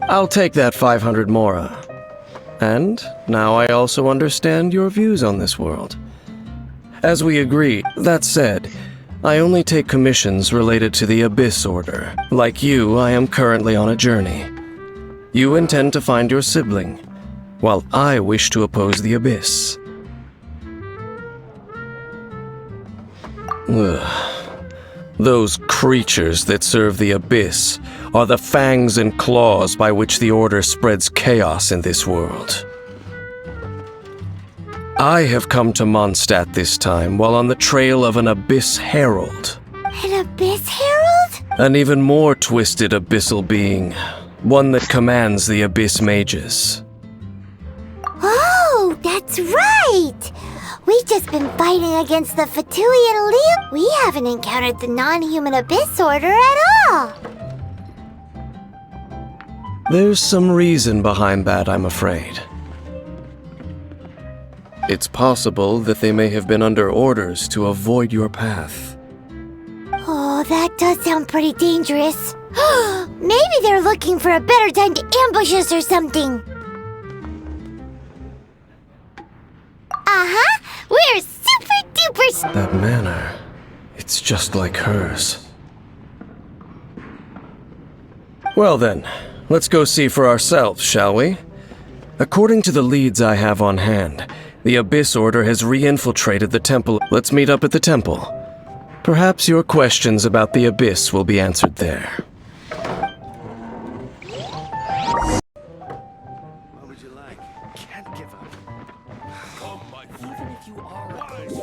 I'll take that 500 mora. And now I also understand your views on this world. As we agreed, that said, I only take commissions related to the Abyss Order. Like you, I am currently on a journey. You intend to find your sibling, while I wish to oppose the Abyss. Ugh. Those creatures that serve the Abyss are the fangs and claws by which the Order spreads chaos in this world. I have come to Mondstadt this time while on the trail of an Abyss Herald. An Abyss Herald? An even more twisted abyssal being, one that commands the Abyss mages. Oh, that's right! We've just been fighting against the Fatuian Leap. We haven't encountered the non-human Abyss Order at all. There's some reason behind that, I'm afraid. It's possible that they may have been under orders to avoid your path. Oh, that does sound pretty dangerous. Maybe they're looking for a better time to ambush us or something. Uh-huh! We're super duper... That manner, it's just like hers. Well then, let's go see for ourselves, shall we? According to the leads I have on hand, the Abyss Order has re-infiltrated the temple. Let's meet up at the temple. Perhaps your questions about the Abyss will be answered there. What would you like? Can't give up. Even if you are wise.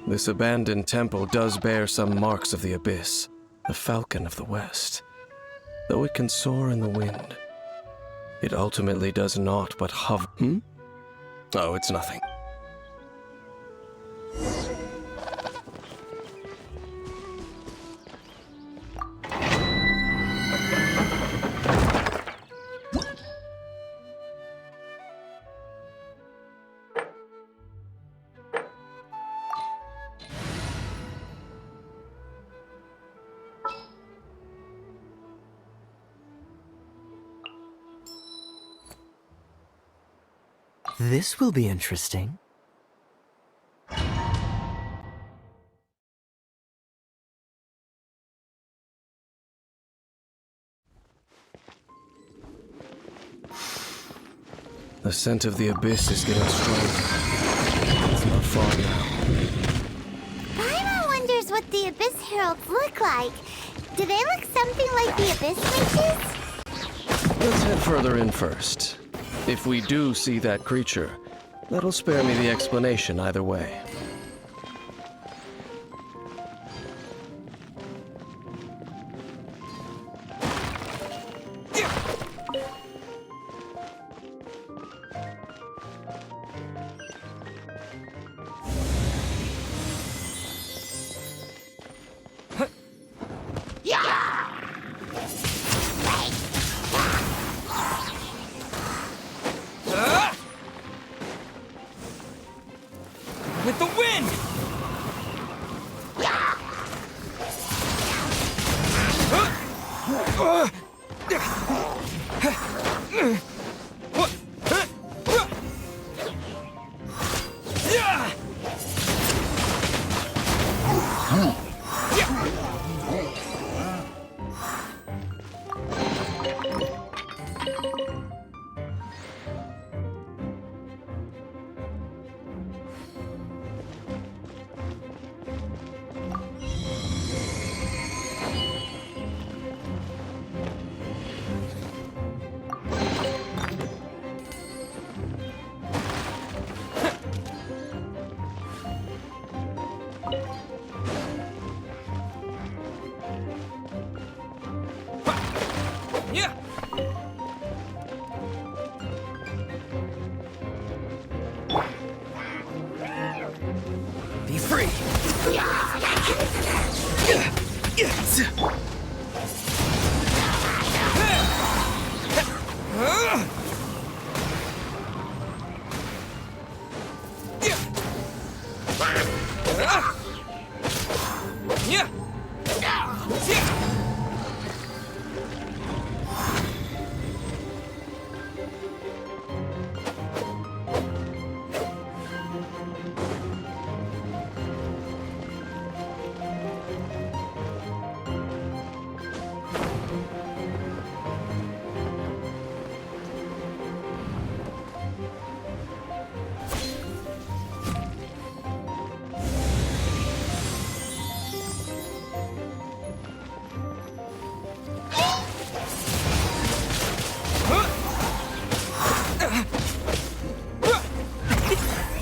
This abandoned temple does bear some marks of the Abyss, the Falcon of the West. Though it can soar in the wind, it ultimately does naught but hover. Oh, it's nothing. This will be interesting. The scent of the Abyss is getting stronger. It's not far now. Paimon wonders what the Abyss Heralds look like. Do they look something like the Abyss Mages? Let's head further in first. If we do see that creature, that'll spare me the explanation either way. With the wind! Yeah. Be free. Yeah.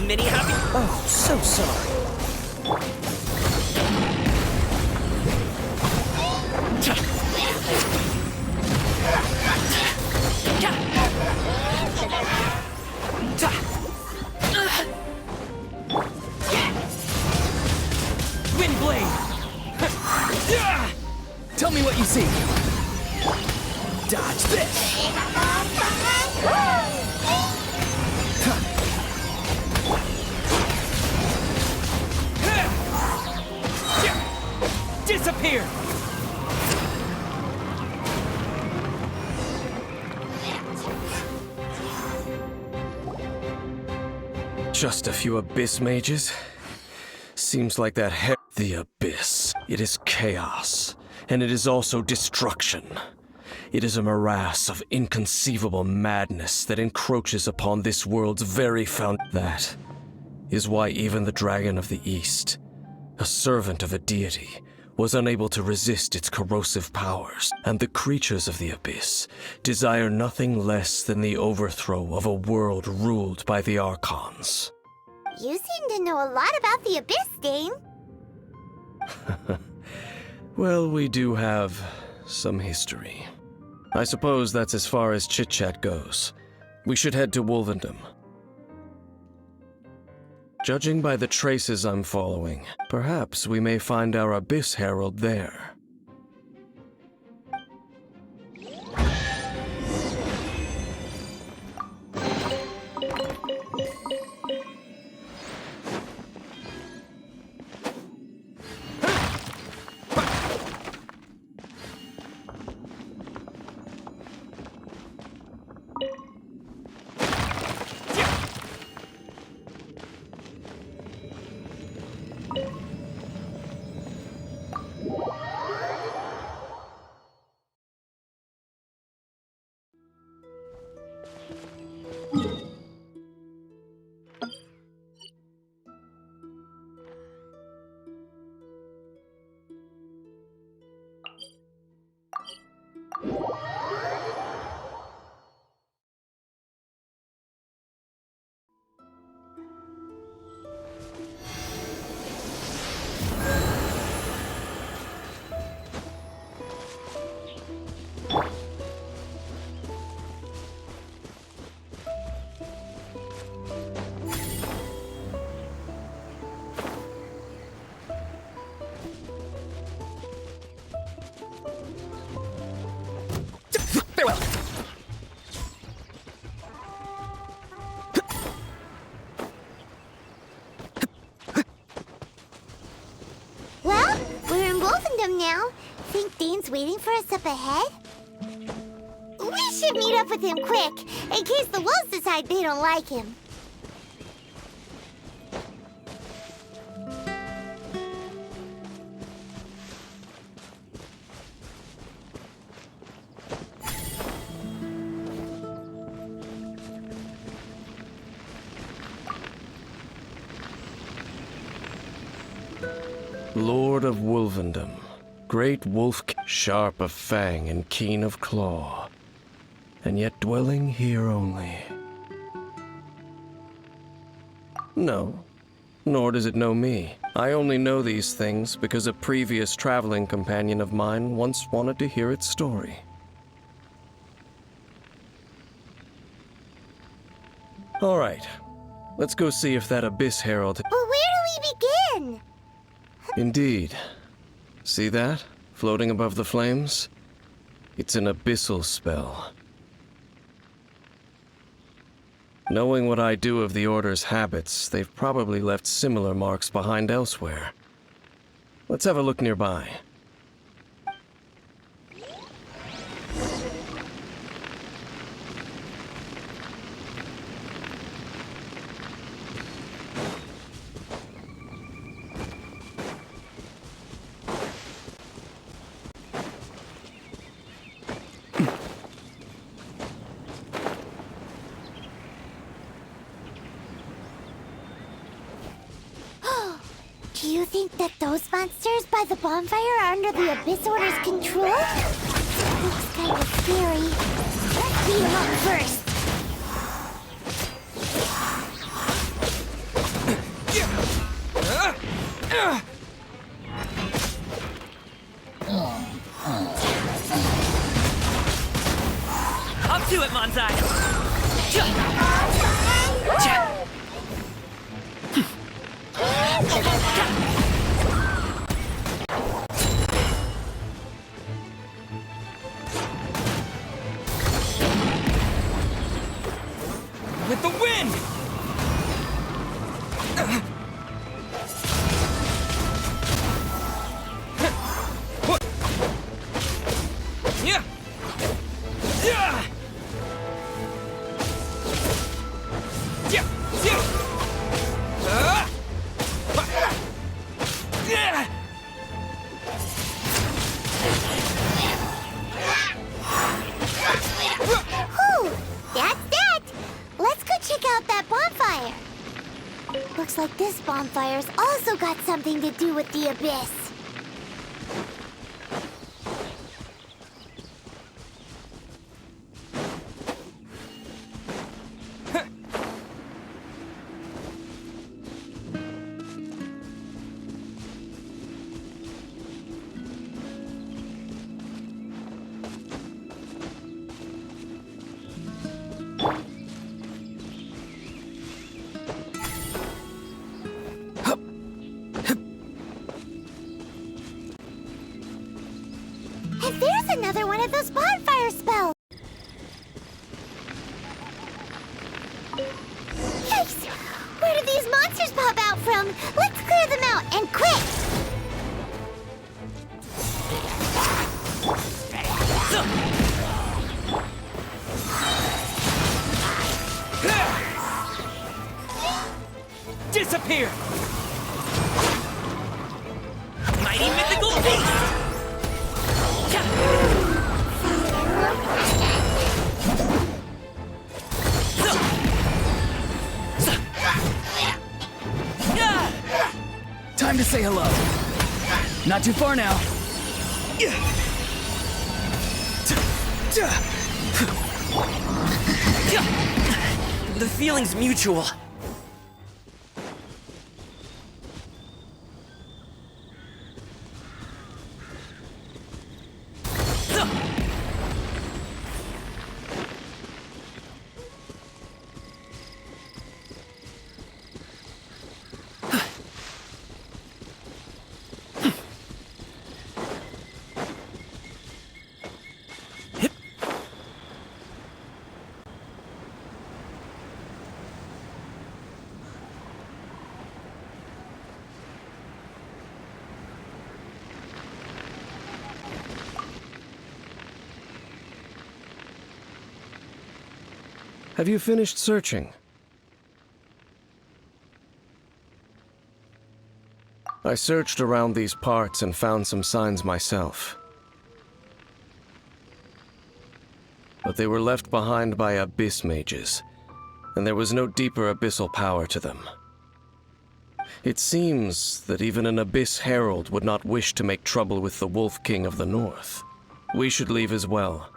Mini happy. Oh, so sorry. Wind blade. Tell me what you see. Dodge this. Disappear. Just a few abyss mages? Seems like that the abyss. It is chaos, and it is also destruction. It is a morass of inconceivable madness that encroaches upon this world's very That is why even the Dragon of the East, a servant of a deity, was unable to resist its corrosive powers, and the creatures of the abyss desire nothing less than the overthrow of a world ruled by the Archons. You seem to know a lot about the Abyss, Dane. Well, we do have some history. I suppose that's as far as chit-chat goes. We should head to Wolvendom. Judging by the traces I'm following, perhaps we may find our Abyss Herald there. Farewell. Well, we're in Wolfendom now. Think Dane's waiting for us up ahead? We should meet up with him quick, in case the wolves decide they don't like him. Lord of Wolvendom, great wolf, sharp of fang and keen of claw, and yet dwelling here only. No, nor does it know me. I only know these things because a previous traveling companion of mine once wanted to hear its story. Alright, let's go see if that Abyss Herald... But where do we begin? Indeed. See that? Floating above the flames? It's an abyssal spell. Knowing what I do of the Order's habits, they've probably left similar marks behind elsewhere. Let's have a look nearby. Do you think that those monsters by the bonfire are under the Abyss Order's control? Looks kind of scary. Let's beat them up first. Up to it, Manzai! With the wind! Yeah! Yeah! Yeah! Yeah! Whew! That's that! Let's go check out that bonfire. Looks like this bonfire's also got something to do with the Abyss. And there's another one of those bonfire spells! Yikes! Where did these monsters pop out from? Let's clear them out, and quick! Disappear! Mighty mythical beast! Time to say hello. Not too far now. The feeling's mutual. Have you finished searching? I searched around these parts and found some signs myself. But they were left behind by abyss mages, and there was no deeper abyssal power to them. It seems that even an Abyss Herald would not wish to make trouble with the Wolf King of the North. We should leave as well.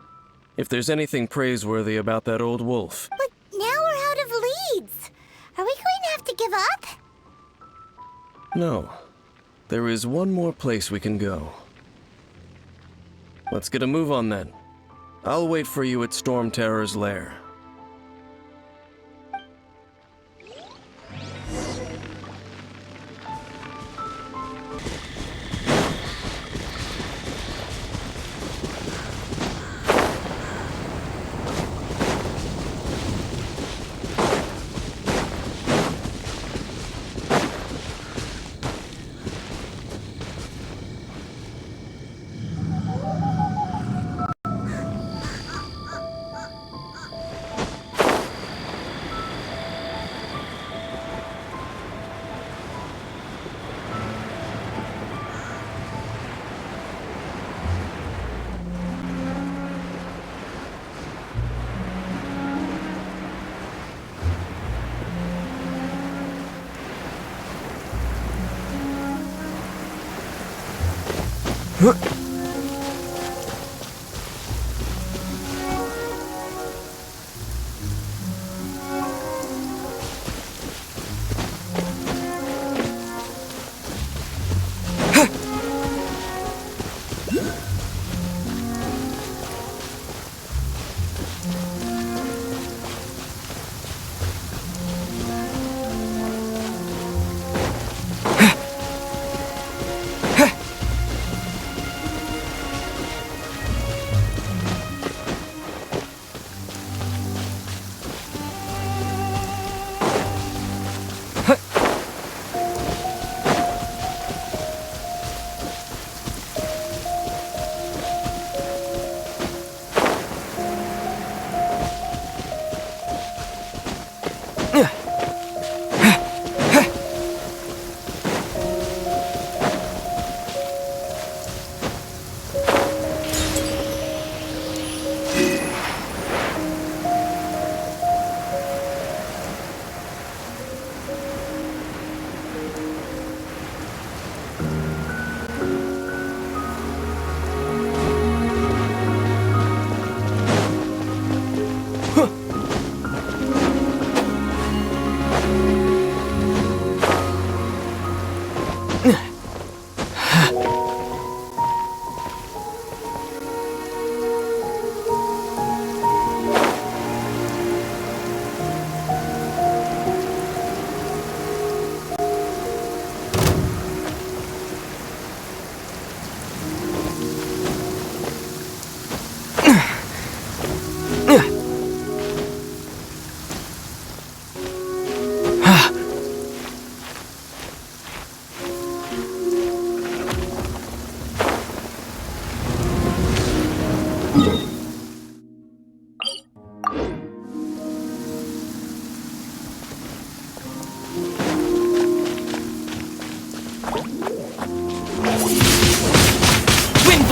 If there's anything praiseworthy about that old wolf... But now we're out of leads. Are we going to have to give up? No. There is one more place we can go. Let's get a move on then. I'll wait for you at Storm Terror's lair.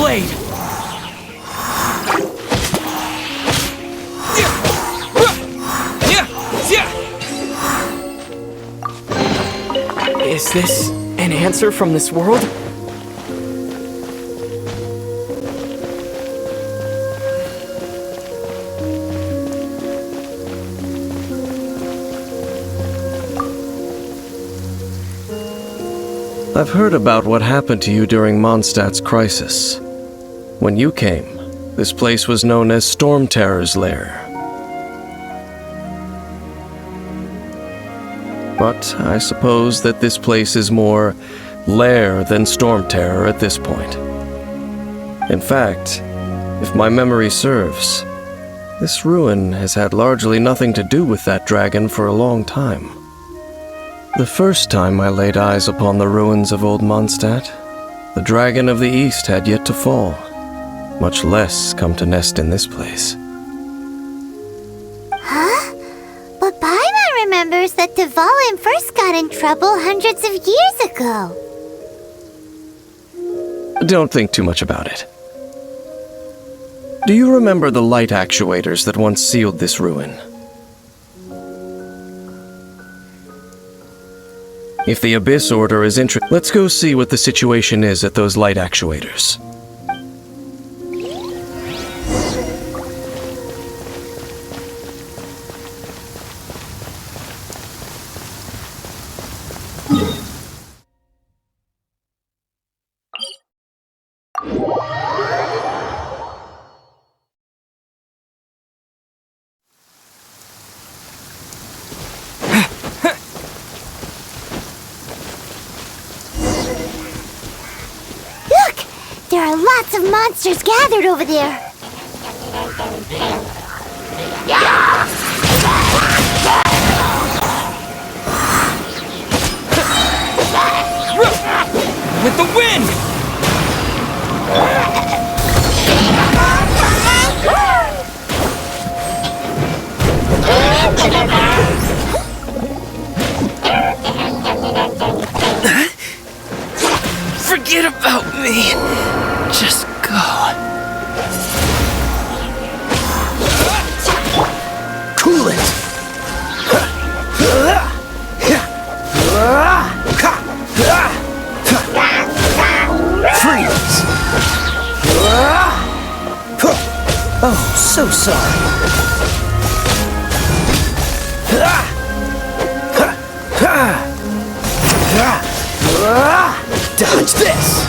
Blade! Is this an answer from this world? I've heard about what happened to you during Mondstadt's crisis. When you came, this place was known as Storm Terror's lair. But I suppose that this place is more lair than Storm Terror at this point. In fact, if my memory serves, this ruin has had largely nothing to do with that dragon for a long time. The first time I laid eyes upon the ruins of old Mondstadt, the dragon of the East had yet to fall, much less come to nest in this place. Huh? But Paimon remembers that Dvalin first got in trouble hundreds of years ago. Don't think too much about it. Do you remember the light actuators that once sealed this ruin? If the Abyss Order is interested, let's go see what the situation is at those light actuators. There are lots of monsters gathered over there. With the wind! Forget about me. Just go. Cool it! Freeze! Oh, so sorry. Dodge this!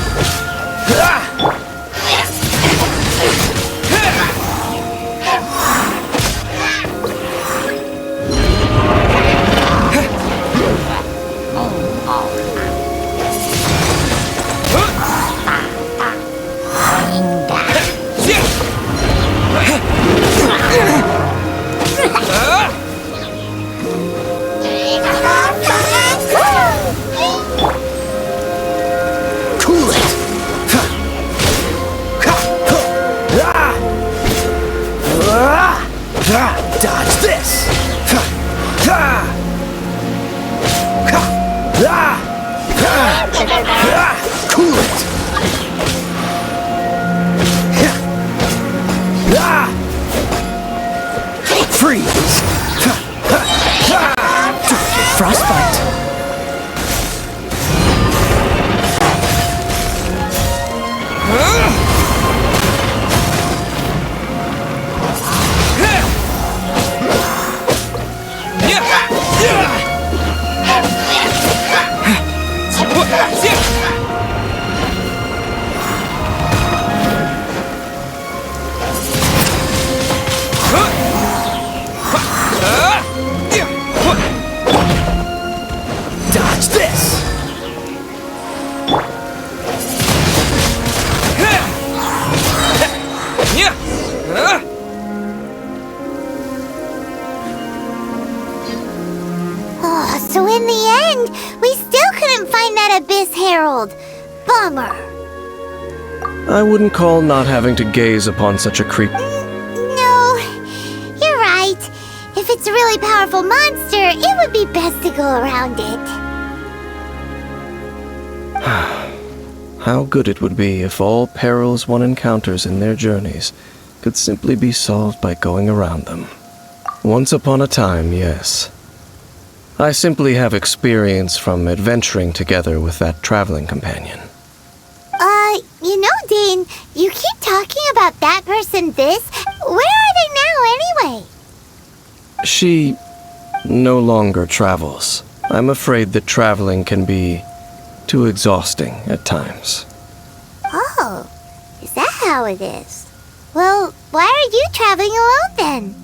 Cool it! Dodge this! Cool it! Freeze! Frostbite! Dodge this! Oh, so in the end, we still couldn't find that Abyss Herald. Bummer. I wouldn't call not having to gaze upon such a creep. No, you're right. If it's a really powerful monster, it would be best to go around it. How good it would be if all perils one encounters in their journeys could simply be solved by going around them. Once upon a time, yes. I simply have experience from adventuring together with that traveling companion. You know, Dane, you keep talking about that person this. Where are they now, anyway? She no longer travels. I'm afraid that traveling can be too exhausting at times. Oh, is that how it is? Well, why are you traveling alone then?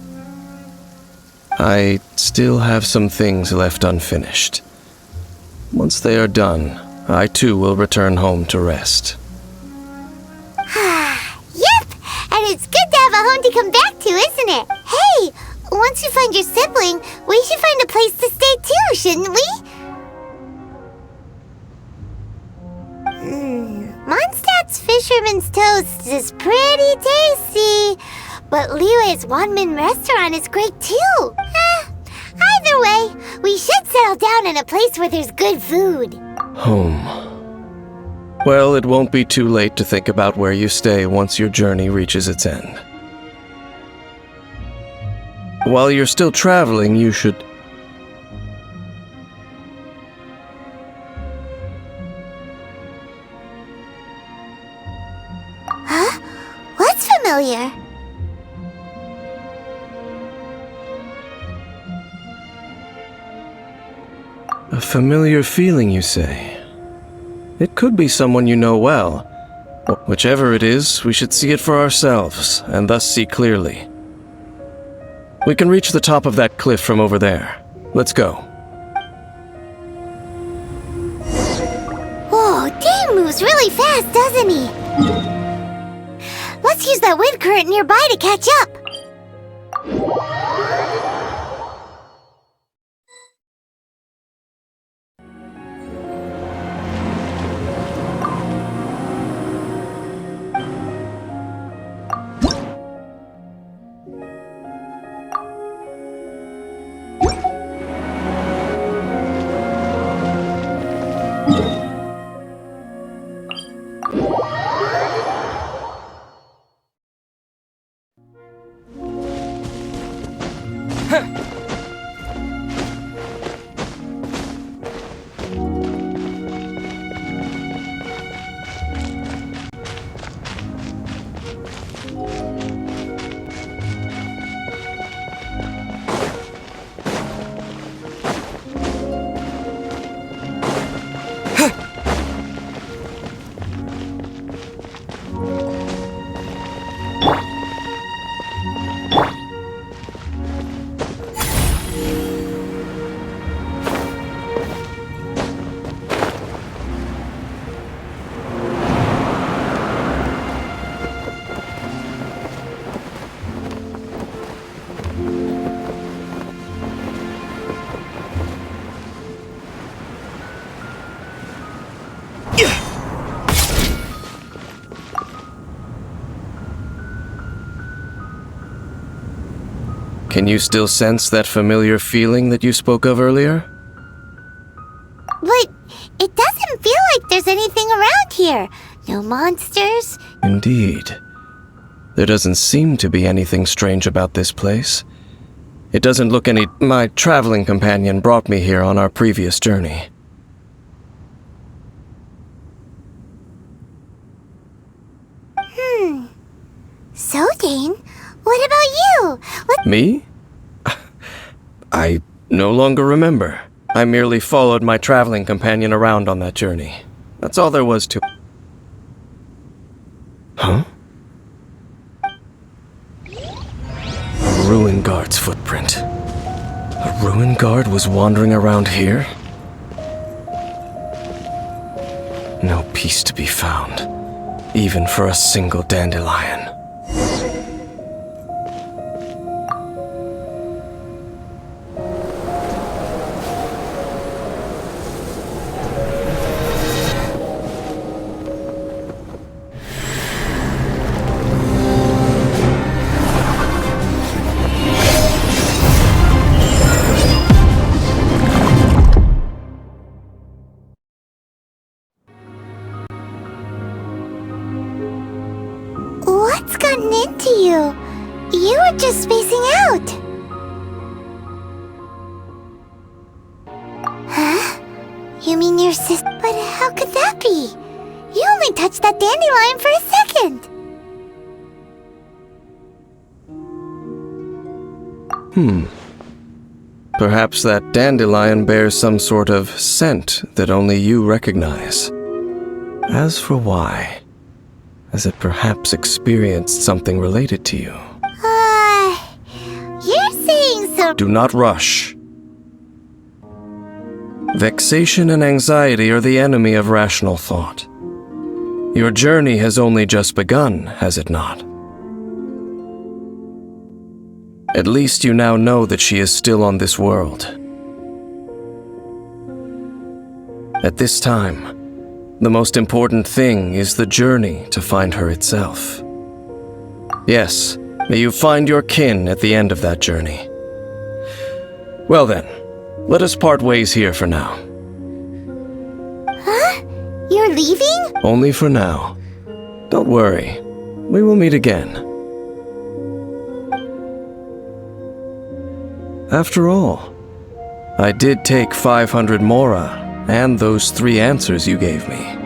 I still have some things left unfinished. Once they are done, I too will return home to rest. Yep, and it's good to have a home to come back to, isn't it? Hey, once you find your sibling, we should find a place to stay too, shouldn't we? Mondstadt's Fisherman's Toast is pretty tasty, but Liue's Wanmin restaurant is great too. Either way, we should settle down in a place where there's good food. Home. Well, it won't be too late to think about where you stay once your journey reaches its end. While you're still traveling, you should... Huh? What's familiar? A familiar feeling, you say? It could be someone you know well. Whichever it is, we should see it for ourselves, and thus see clearly. We can reach the top of that cliff from over there. Let's go. Whoa, Dane moves really fast, doesn't he? Let's use that wind current nearby to catch up. Can you still sense that familiar feeling that you spoke of earlier? But it doesn't feel like there's anything around here. No monsters. Indeed. There doesn't seem to be anything strange about this place. It doesn't look any... My traveling companion brought me here on our previous journey. So, Dane, what about you? Me? I no longer remember. I merely followed my traveling companion around on that journey. That's all there was to it. Huh? A ruin guard's footprint. A ruin guard was wandering around here? No peace to be found, even for a single dandelion. What's gotten into you? You were just spacing out. Huh? You mean your sister? But how could that be? You only touched that dandelion for a second. Perhaps that dandelion bears some sort of scent that only you recognize. As for why, has it perhaps experienced something related to you? You're saying so. Do not rush. Vexation and anxiety are the enemy of rational thought. Your journey has only just begun, has it not? At least you now know that she is still on this world. At this time, the most important thing is the journey to find her itself. Yes, may you find your kin at the end of that journey. Well then, let us part ways here for now. Huh? You're leaving? Only for now. Don't worry, we will meet again. After all, I did take 500 mora and those 3 answers you gave me.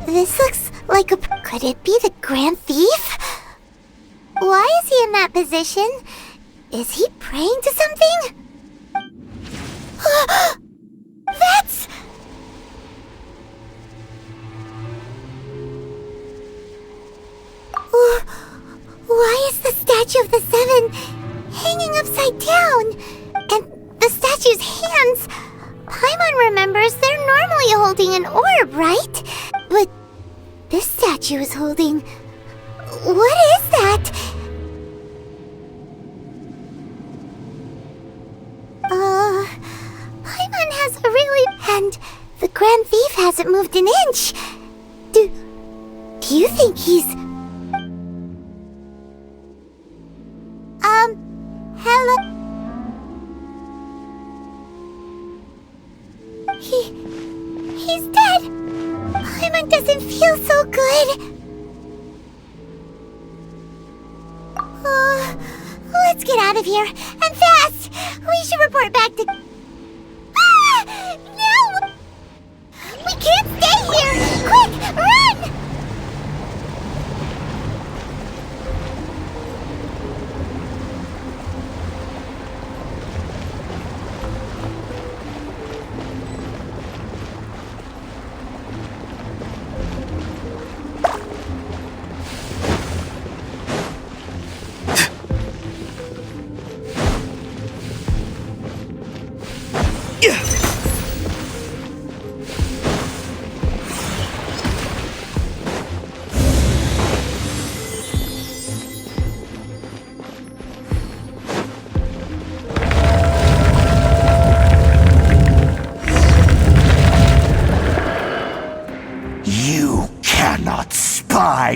This looks like a... Could it be the Grand Thief? Why is he in that position? Is he praying to something? That's... Why is the statue of the Seven hanging upside down? And the statue's hands... Paimon remembers they're normally holding an orb, right? But this statue is holding... What is that? Paimon has a really And the Grand Thief hasn't moved an inch. Do you think he's... hello? He's dead. Paimon doesn't feel so good. Let's get out of here, and fast! We should report back to... Ah! No! We can't stay here! Quick, run!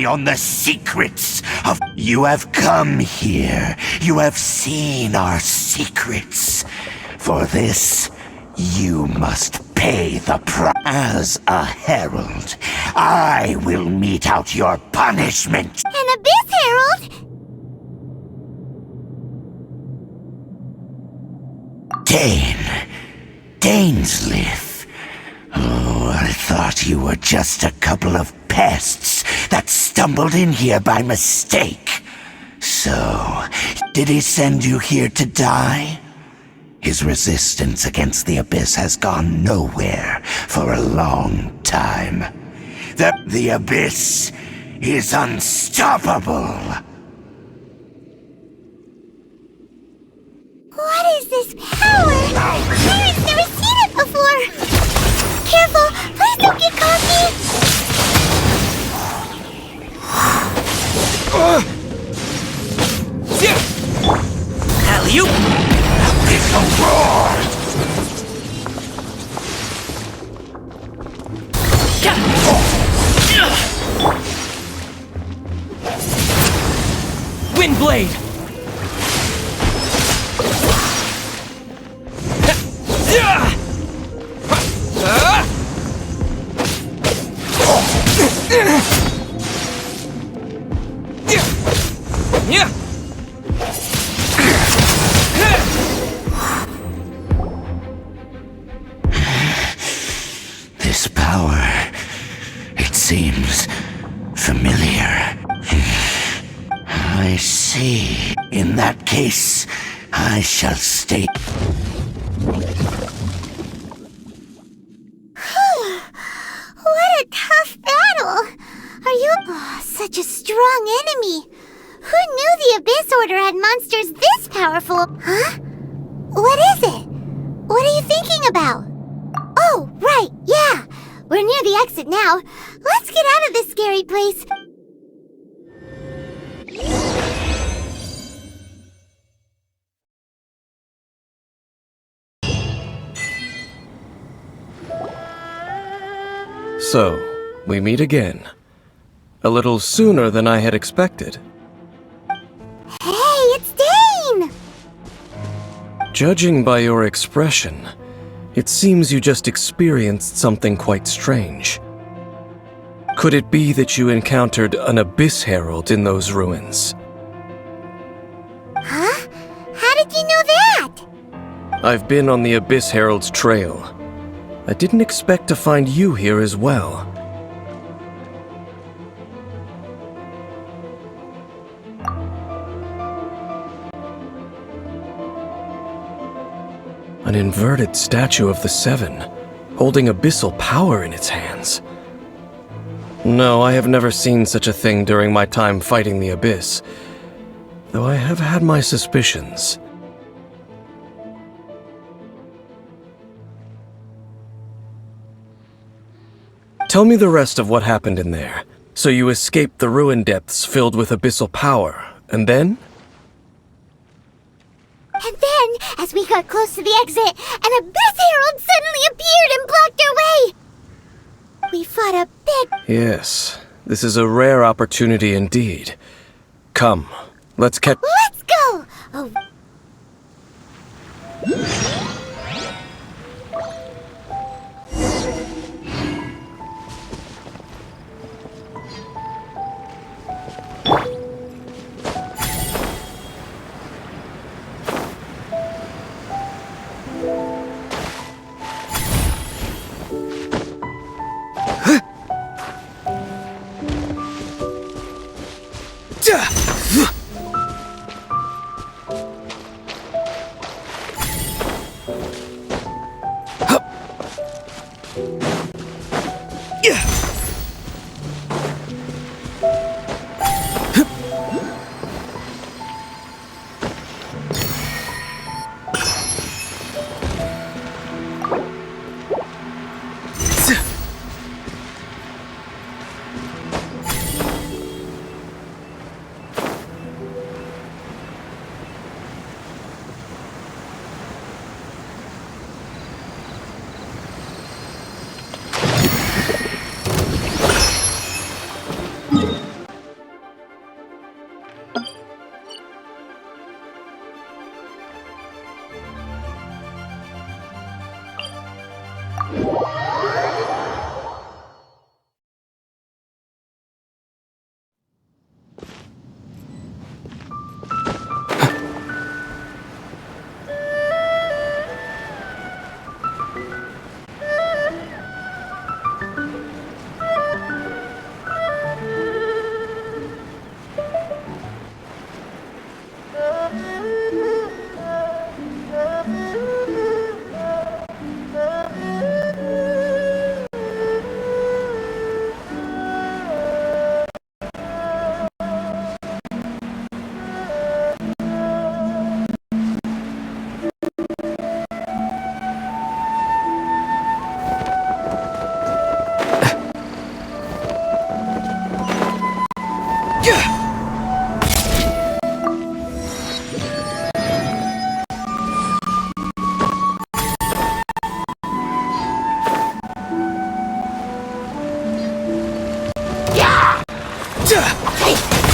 On the secrets of... You have come here. You have seen our secrets. For this, you must pay the price. As a herald, I will mete out your punishment. An Abyss Herald? Dainsleif. Oh, I thought you were just a couple of pests that stumbled in here by mistake. So, did he send you here to die? His resistance against the Abyss has gone nowhere for a long time. The Abyss is unstoppable. What is this power? Pirate's never seen it before. Careful, please don't get cocky. Alley-oop! Abyssal roar! Windblade! This power, it seems familiar. I see. In that case, I shall stay. What a tough battle! Are you... Oh, such a strong enemy! Who knew the Abyss Order had monsters this powerful? Huh? What is it? What are you thinking about? Oh, right, yeah! We're near the exit now. Let's get out of this scary place. So, we meet again. A little sooner than I had expected. Hey, it's Dane! Judging by your expression, it seems you just experienced something quite strange. Could it be that you encountered an Abyss Herald in those ruins? Huh? How did you know that? I've been on the Abyss Herald's trail. I didn't expect to find you here as well. An inverted statue of the Seven, holding abyssal power in its hands. No, I have never seen such a thing during my time fighting the Abyss, though I have had my suspicions. Tell me the rest of what happened in there. So you escaped the ruin depths filled with abyssal power, and then? And then, as we got close to the exit, an Abyss herald suddenly appeared and blocked our way! We fought a big... Yes, this is a rare opportunity indeed. Come, let's catch... Let's go! Oh.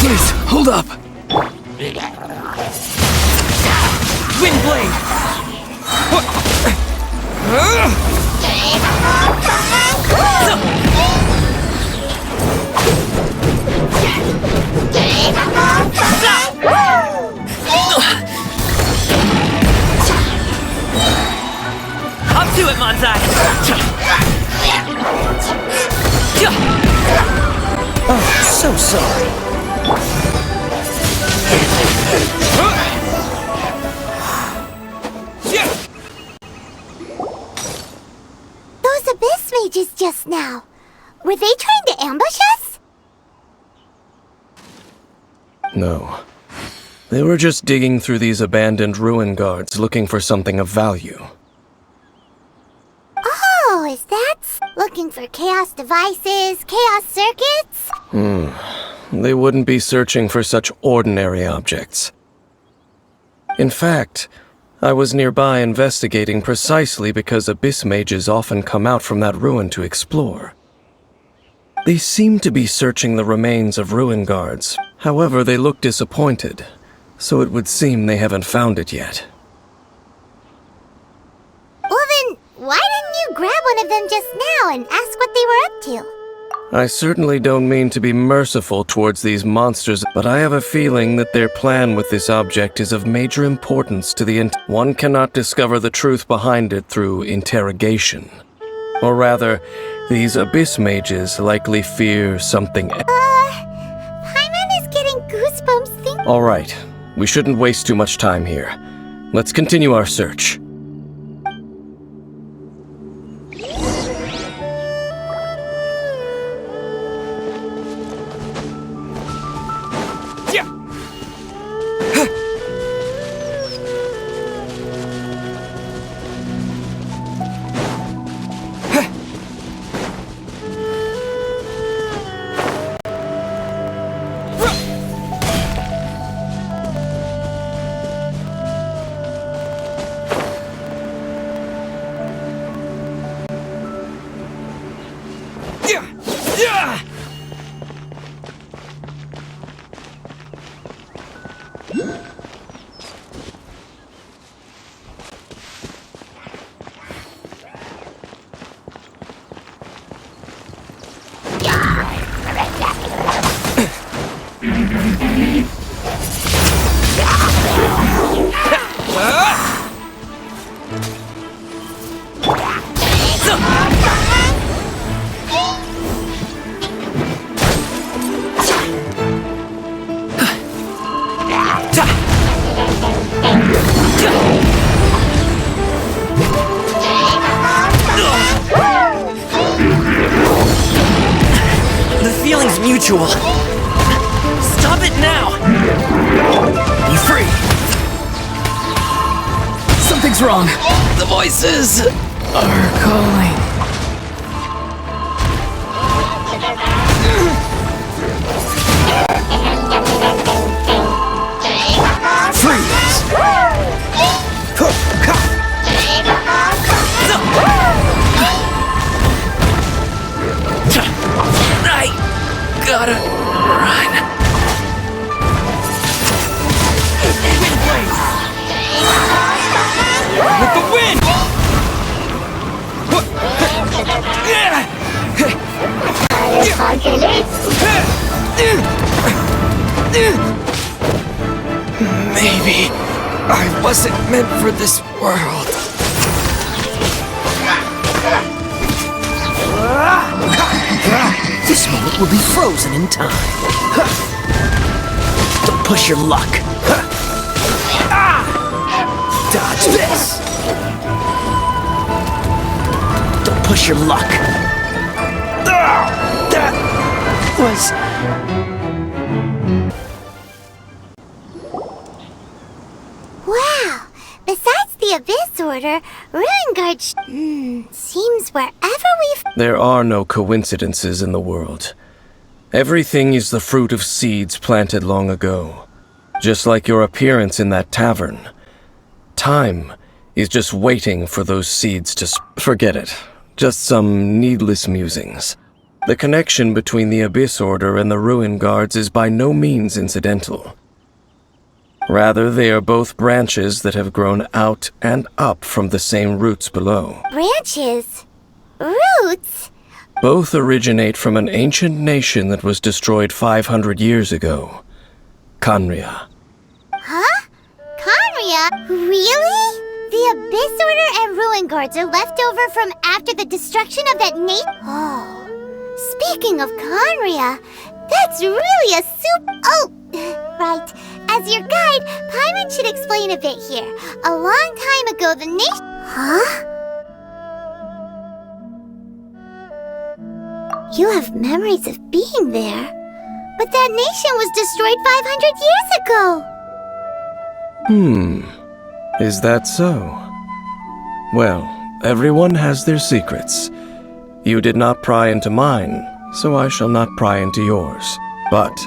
Please, hold up! Windblade! Up to it, Manzai! Oh, so sorry. Those abyss mages just now. Were they trying to ambush us? No. They were just digging through these abandoned ruin guards looking for something of value. Oh, is that... looking for chaos devices, chaos circuits? They wouldn't be searching for such ordinary objects. In fact, I was nearby investigating precisely because abyss mages often come out from that ruin to explore. They seem to be searching the remains of ruin guards. However, they look disappointed, so it would seem they haven't found it yet. Well then, why didn't you grab one of them just now and ask what they were up to? I certainly don't mean to be merciful towards these monsters, but I have a feeling that their plan with this object is of major importance to the one cannot discover the truth behind it through interrogation. Or rather, these abyss mages likely fear something. Paimon is getting goosebumps thinking. All right, we shouldn't waste too much time here. Let's continue our search. ritual. Stop it now! Be free! Something's wrong! The voices Are calling. Freeze! I gotta run. With the wind! Maybe I wasn't meant for this world. This moment will be frozen in time. Don't push your luck. Dodge this. Don't push your luck. That was... Wow! Besides the Abyss Order, Ruin Guard seems wherever we've... There are no coincidences in the world. Everything is the fruit of seeds planted long ago. Just like your appearance in that tavern. Time is just waiting for those seeds to forget it. Just some needless musings. The connection between the Abyss Order and the Ruin Guards is by no means incidental. Rather, they are both branches that have grown out and up from the same roots below. Branches? Roots? Both originate from an ancient nation that was destroyed 500 years ago. Khaenri'ah. Huh? Khaenri'ah? Really? The Abyss Order and Ruin Guards are left over from after the destruction of that Oh. Speaking of Khaenri'ah, that's really a Oh, right. As your guide, Paimon should explain a bit here. A long time ago, the nation... Huh? You have memories of being there. But that nation was destroyed 500 years ago. Is that so? Well, everyone has their secrets. You did not pry into mine, so I shall not pry into yours. But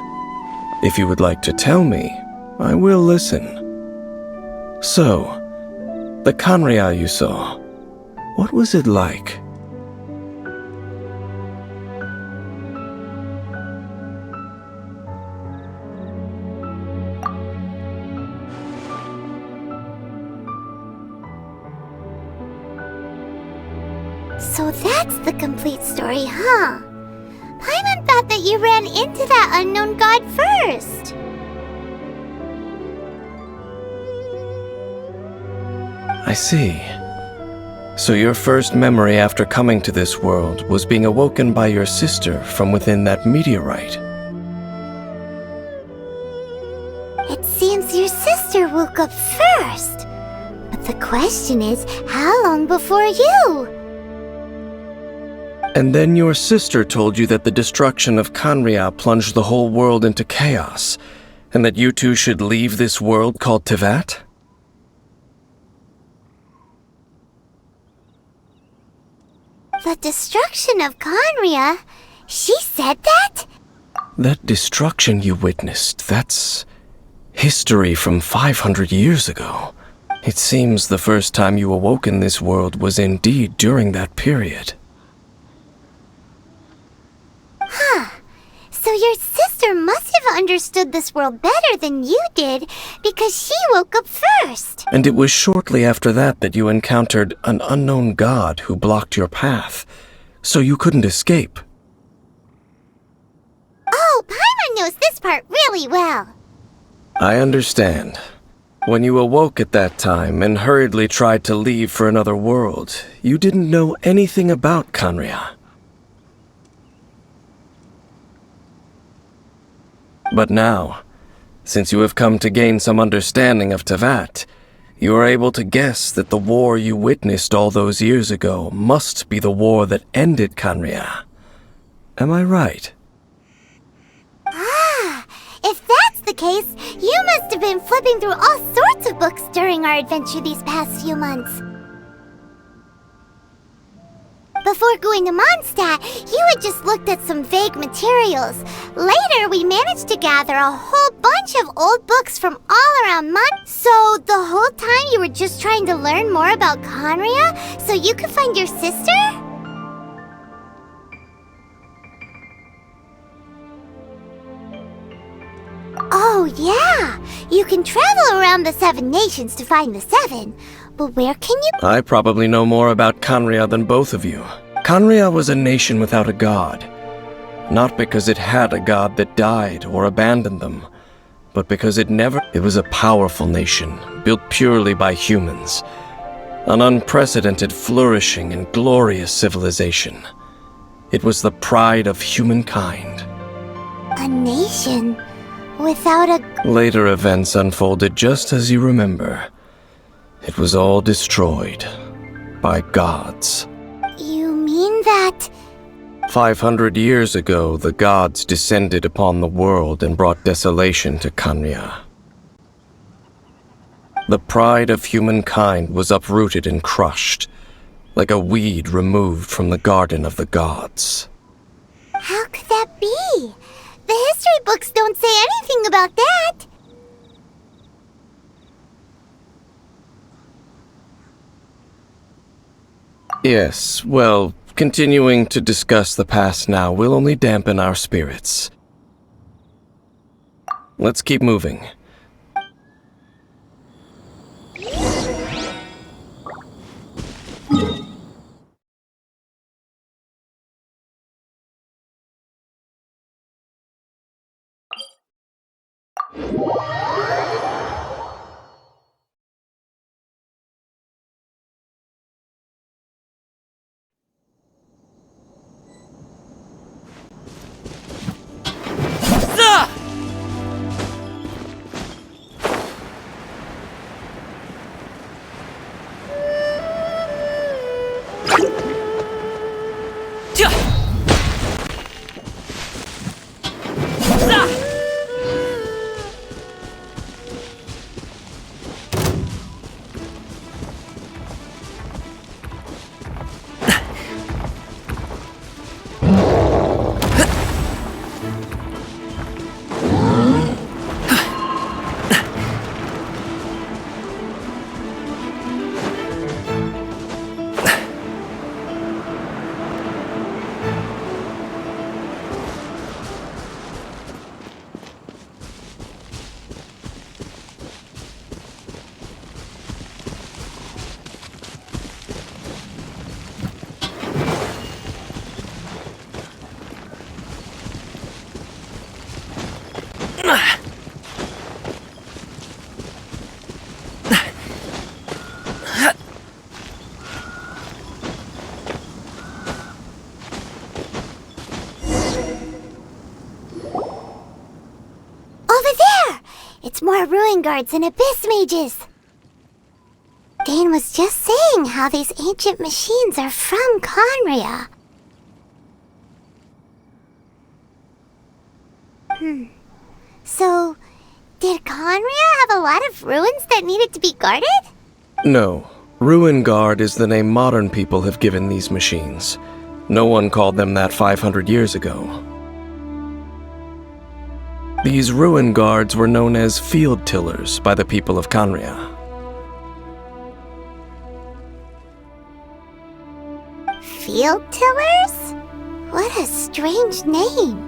if you would like to tell me, I will listen. So, the Khaenri'ah you saw, what was it like? So that's the complete story, huh? Paimon thought that you ran into that unknown god first. I see. So your first memory after coming to this world was being awoken by your sister from within that meteorite. It seems your sister woke up first. But the question is, how long before you? And then your sister told you that the destruction of Khaenri'ah plunged the whole world into chaos, and that you two should leave this world called Teyvat? The destruction of Khaenri'ah? She said that? That destruction you witnessed, that's history from 500 years ago. It seems the first time you awoke in this world was indeed during that period. Huh. So your sister must have understood this world better than you did, because she woke up first. And it was shortly after that that you encountered an unknown god who blocked your path, so you couldn't escape. Oh, Paimon knows this part really well. I understand. When you awoke at that time and hurriedly tried to leave for another world, you didn't know anything about Khaenri'ah. But now, since you have come to gain some understanding of Teyvat, you are able to guess that the war you witnessed all those years ago must be the war that ended Khaenri'ah. Am I right? the case, you must have been flipping through all sorts of books during our adventure these past few months. Before going to Mondstadt, you had just looked at some vague materials. Later, we managed to gather a whole bunch of old books from all around So the whole time you were just trying to learn more about Conria so you could find your sister? Oh, yeah! You can travel around the 7 nations to find the 7. But where can you... I probably know more about Conria than both of you. Conria was a nation without a god. Not because it had a god that died or abandoned them, but because it was a powerful nation, built purely by humans. An unprecedented, flourishing, and glorious civilization. It was the pride of humankind. A nation without a... Later events unfolded just as you remember. It was all destroyed by gods. You mean that... 500 years ago, the gods descended upon the world and brought desolation to Conria. The pride of humankind was uprooted and crushed, like a weed removed from the garden of the gods. How could that be? The history books don't say anything about that. Yes, well, continuing to discuss the past now will only dampen our spirits. Let's keep moving. It's more ruin guards and abyss mages. Dane was just saying how these ancient machines are from Conria. So, did Conria have a lot of ruins that needed to be guarded? No. Ruin Guard is the name modern people have given these machines. No one called them that 500 years ago. These ruin guards were known as field tillers by the people of Conria. Field tillers? What a strange name.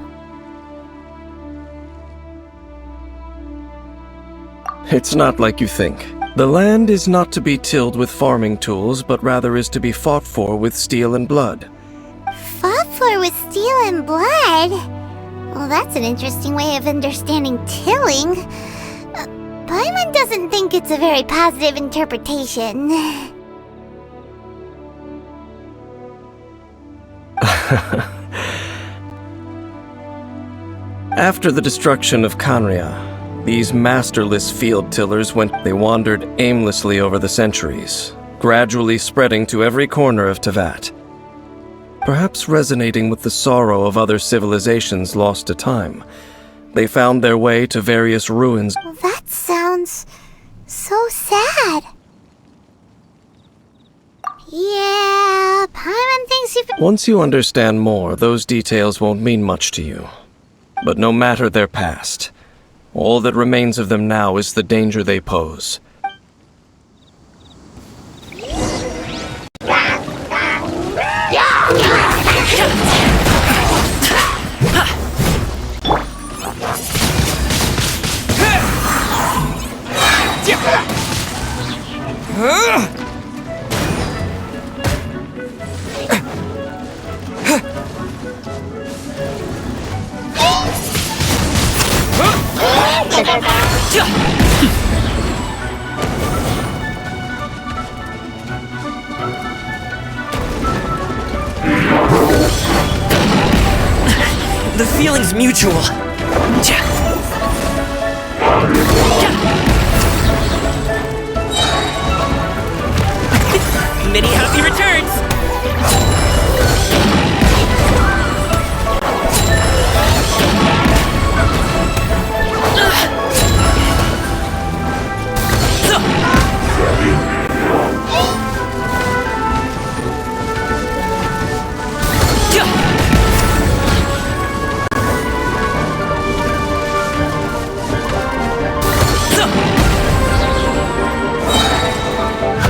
It's not like you think. The land is not to be tilled with farming tools, but rather is to be fought for with steel and blood. Fought for with steel and blood? Well, that's an interesting way of understanding tilling. Paimon doesn't think it's a very positive interpretation. After the destruction of Conria, these masterless field tillers wandered aimlessly over the centuries, gradually spreading to every corner of Teyvat. Perhaps resonating with the sorrow of other civilizations lost to time, They found their way to various ruins. That sounds so sad. Yeah, Paimon thinks you've... Once you understand more, those details won't mean much to you. But no matter their past, all that remains of them now is the danger they pose. The feeling's mutual. Many happy returns!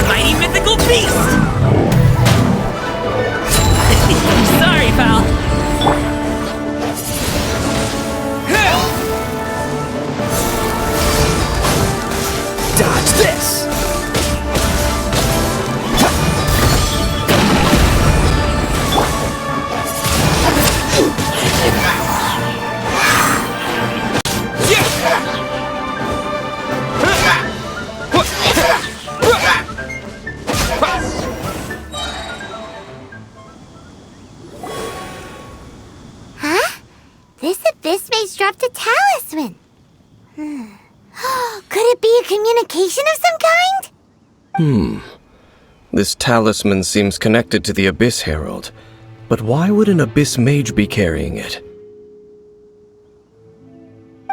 Mighty mythical beast! Sorry, pal. Dodge this! Huh? This abyss mage dropped a talisman. Could it be a communication of some kind? This talisman seems connected to the Abyss Herald. But why would an Abyss Mage be carrying it?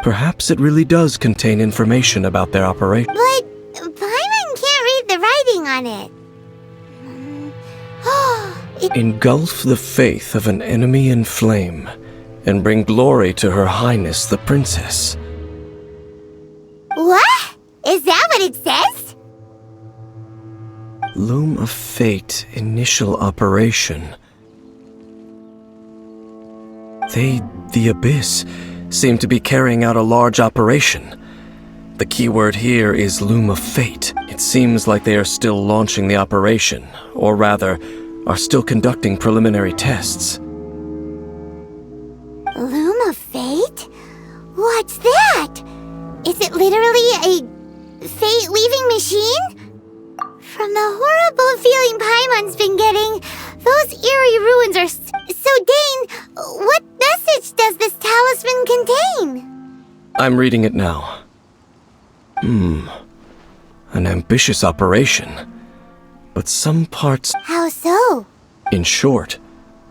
Perhaps it really does contain information about their operation. But Paimon can't read the writing on it. Engulf the faith of an enemy in flame, and bring glory to Her Highness the Princess. What? Is that what it says? Loom of Fate initial operation. They, the Abyss, seem to be carrying out a large operation. The keyword here is Loom of Fate. It seems like they are still launching the operation, or rather, are still conducting preliminary tests. Loom of Fate? What's that? Is it literally a fate-leaving machine? From the horrible feeling Paimon's been getting, those eerie ruins are so Dane, what message does this talisman contain? I'm reading it now. An ambitious operation. But some parts... How so? In short,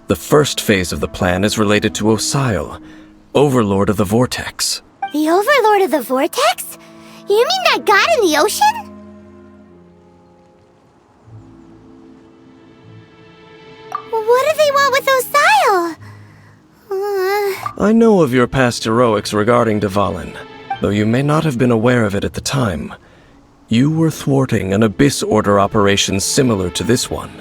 the first phase of the plan is related to Osile, Overlord of the Vortex. The Overlord of the Vortex? You mean that god in the ocean? What do they want with Osile? I know of your past heroics regarding Dvalin, though you may not have been aware of it at the time. You were thwarting an Abyss Order operation similar to this one.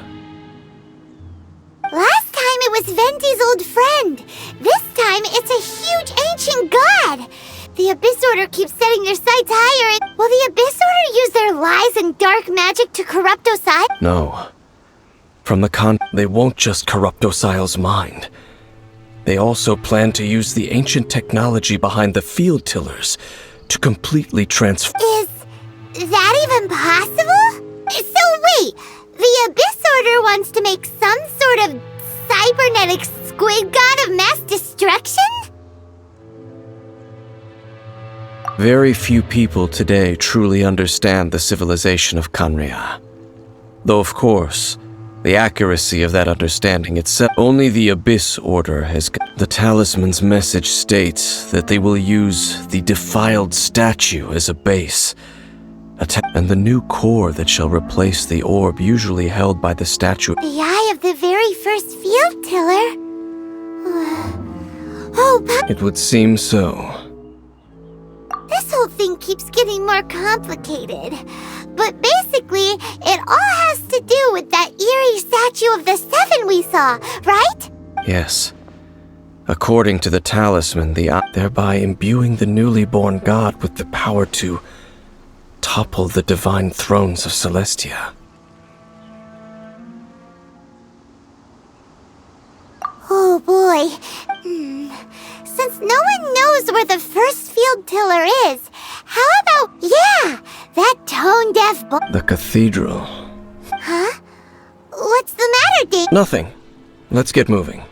Last time it was Venti's old friend. This time it's a huge ancient god. The Abyss Order keeps setting their sights higher. Will the Abyss Order use their lies and dark magic to corrupt Osile? No. From the they won't just corrupt Osile's mind. They also plan to use the ancient technology behind the field tillers to completely transform. Is that even possible? So wait, the Abyss Order wants to make some sort of cybernetic squid god of mass destruction? Very few people today truly understand the civilization of Khaenri'ah. Though of course, The accuracy of that understanding itself. Only the Abyss Order has. The talisman's message states that they will use the defiled statue as a base. And the new core that shall replace the orb usually held by the statue. The eye of the very first field tiller? Oh, but It would seem so. this whole thing keeps getting more complicated. But basically, it all has to do with that eerie statue of the Seven we saw, right? Yes. According to the talisman, thereby imbuing the newly born god with the power to topple the divine thrones of Celestia. Oh boy. Since no one knows where the first field tiller is, how about, yeah, that tone-deaf The cathedral. Huh? What's the matter, Dave? Nothing. Let's get moving.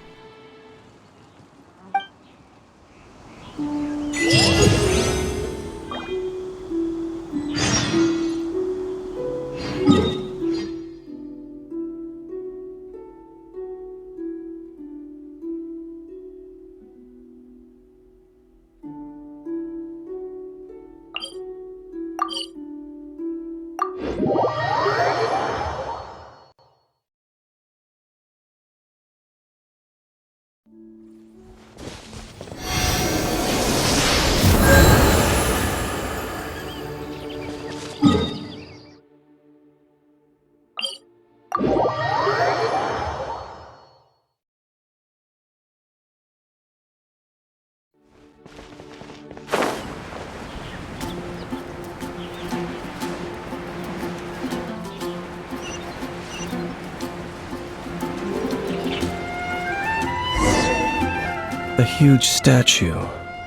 A huge statue,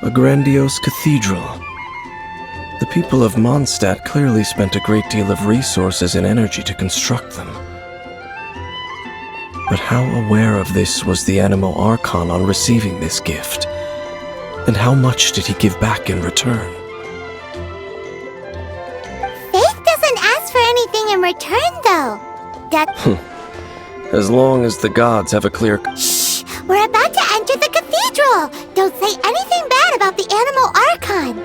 a grandiose cathedral. The people of Mondstadt clearly spent a great deal of resources and energy to construct them. But how aware of this was the Anemo Archon on receiving this gift? And how much did he give back in return? Faith doesn't ask for anything in return, though. As long as the gods have a clear... Shh! We're about to enter the cathedral! Don't say anything bad about the Anemo Archon!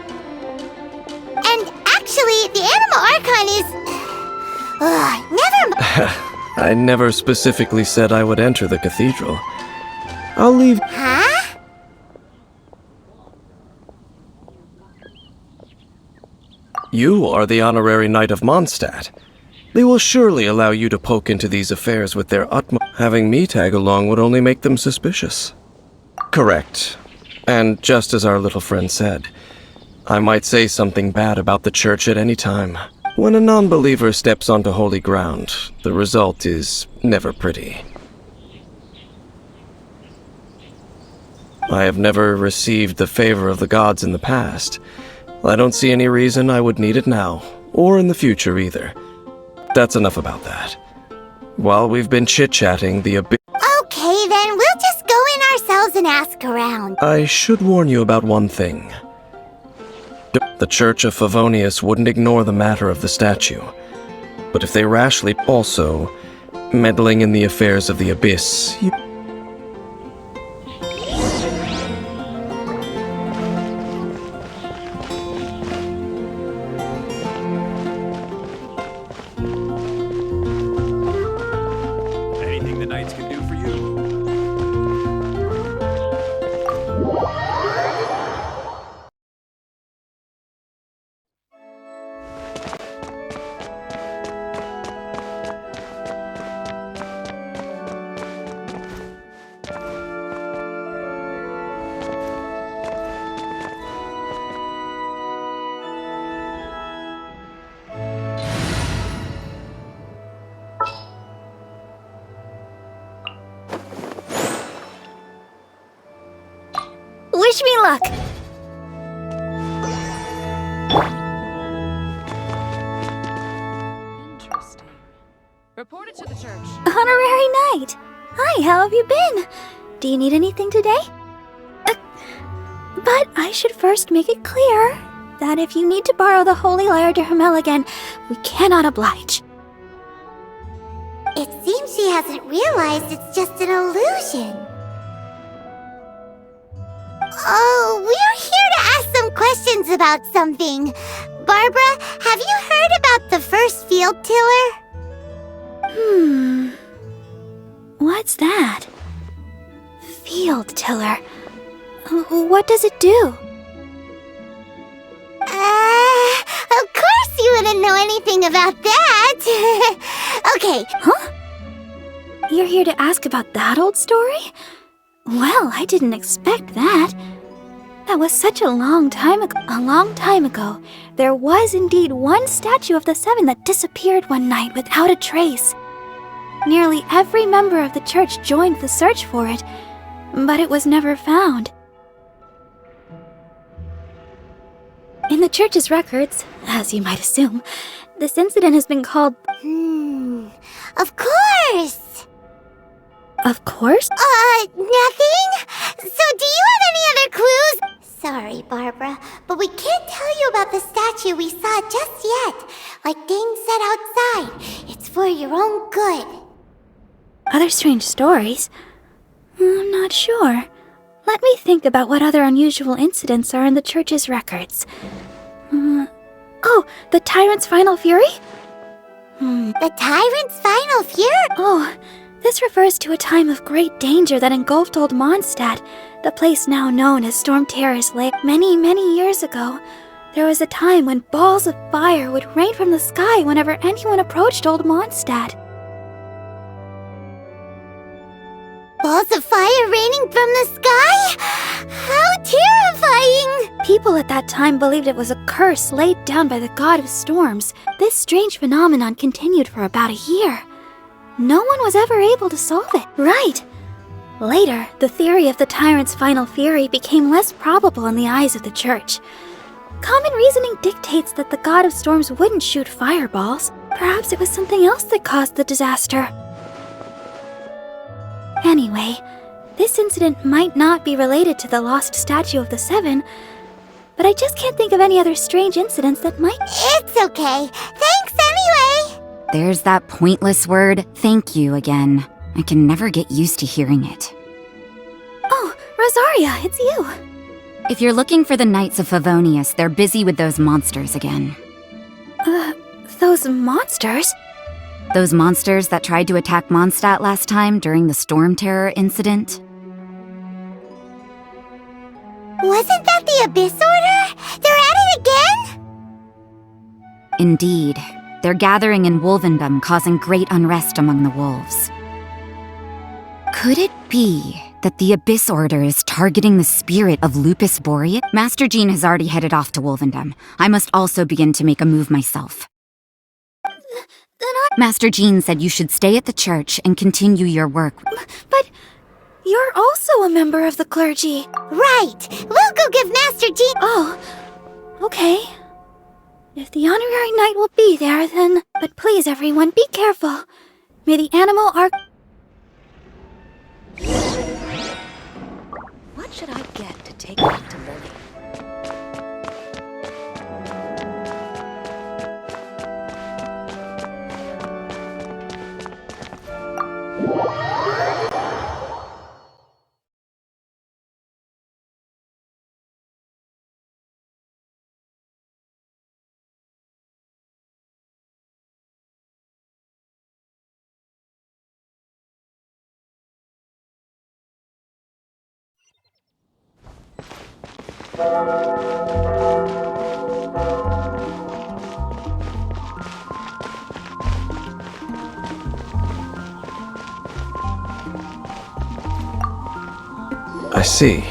And actually, the Anemo Archon is... never mind. I never specifically said I would enter the cathedral. I'll leave... Huh? You are the honorary knight of Mondstadt. They will surely allow you to poke into these affairs with their utmost. Having me tag along would only make them suspicious. Correct. And just as our little friend said, I might say something bad about the church at any time. When a non-believer steps onto holy ground, the result is never pretty. I have never received the favor of the gods in the past. I don't see any reason I would need it now, or in the future either. That's enough about that. While we've been chit-chatting, the Abyss... Okay, then we'll just go in ourselves and ask around. I should warn you about one thing. The Church of Favonius wouldn't ignore the matter of the statue. But if they rashly also meddling in the affairs of the Abyss... Anything the knights can do for you? Wish me luck! Interesting. Report it to the church. Honorary Knight! Hi, how have you been? Do you need anything today? But I should first make it clear that if you need to borrow the Holy Lyre to Hermel again, we cannot oblige. It seems she hasn't realized it's just an illusion. Oh, we're here to ask some questions about something. Barbara, have you heard about the first field tiller? What's that? Field tiller. What does it do? Of course you wouldn't know anything about that. Okay. Huh? You're here to ask about that old story? Well, I didn't expect that. That was such a long time ago. A long time ago, there was indeed one statue of the seven that disappeared one night without a trace. Nearly every member of the church joined the search for it, but it was never found. In the church's records, as you might assume, this incident has been called... Of course! Of course? Nothing? So do you have any other clues? Sorry, Barbara, but we can't tell you about the statue we saw just yet. Like Dane said outside, it's for your own good. Other strange stories? I'm not sure. Let me think about what other unusual incidents are in the church's records. Oh, the tyrant's final fury? The tyrant's final fury? Oh, this refers to a time of great danger that engulfed Old Mondstadt, the place now known as Storm Terrace Lake. Many, many years ago, there was a time when balls of fire would rain from the sky whenever anyone approached Old Mondstadt. Balls of fire raining from the sky? How terrifying! People at that time believed it was a curse laid down by the god of storms. This strange phenomenon continued for about a year. No one was ever able to solve it. Right! Later, the theory of the tyrant's final fury became less probable in the eyes of the church. Common reasoning dictates that the god of storms wouldn't shoot fireballs. Perhaps it was something else that caused the disaster. Anyway, this incident might not be related to the lost statue of the Seven, but I just can't think of any other strange incidents that might... It's okay. Thanks anyway! There's that pointless word, thank you, again. I can never get used to hearing it. Oh, Rosaria, it's you! If you're looking for the Knights of Favonius, they're busy with those monsters again. Those monsters? Those monsters that tried to attack Mondstadt last time during the Storm Terror incident? Wasn't that the Abyss Order? They're at it again? Indeed. They're gathering in Wolvendom, causing great unrest among the wolves. Could it be that the Abyss Order is targeting the spirit of Lupus Boreas? Master Jean has already headed off to Wolvendom. I must also begin to make a move myself. Master Jean said you should stay at the church and continue your work. But you're also a member of the clergy. Right! We'll go give Master Jean... Oh, okay. If the honorary knight will be there, then... But please, everyone, be careful. May the animal arc... What should I get to take back to Lily? I see.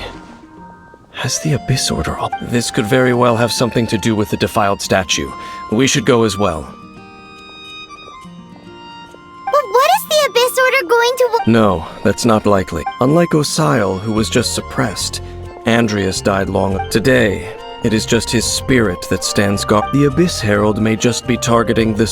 Has the Abyss Order up? This could very well have something to do with the defiled statue. We should go as well. But what is the Abyss Order going to... No, that's not likely. Unlike Osile, who was just suppressed, Andreas died long... Today, it is just his spirit that stands guard. The Abyss Herald may just be targeting the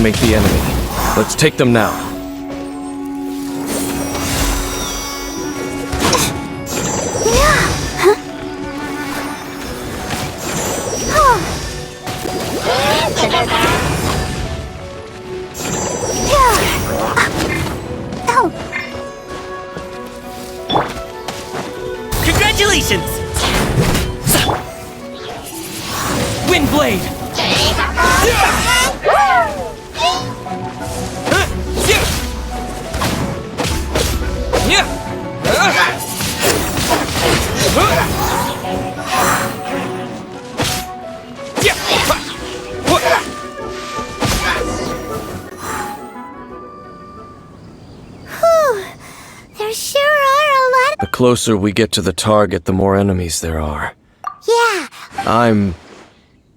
underestimate the enemy. Let's take them now. Congratulations! Windblade! There sure are a lot of... The closer we get to the target, the more enemies there are. Yeah. I'm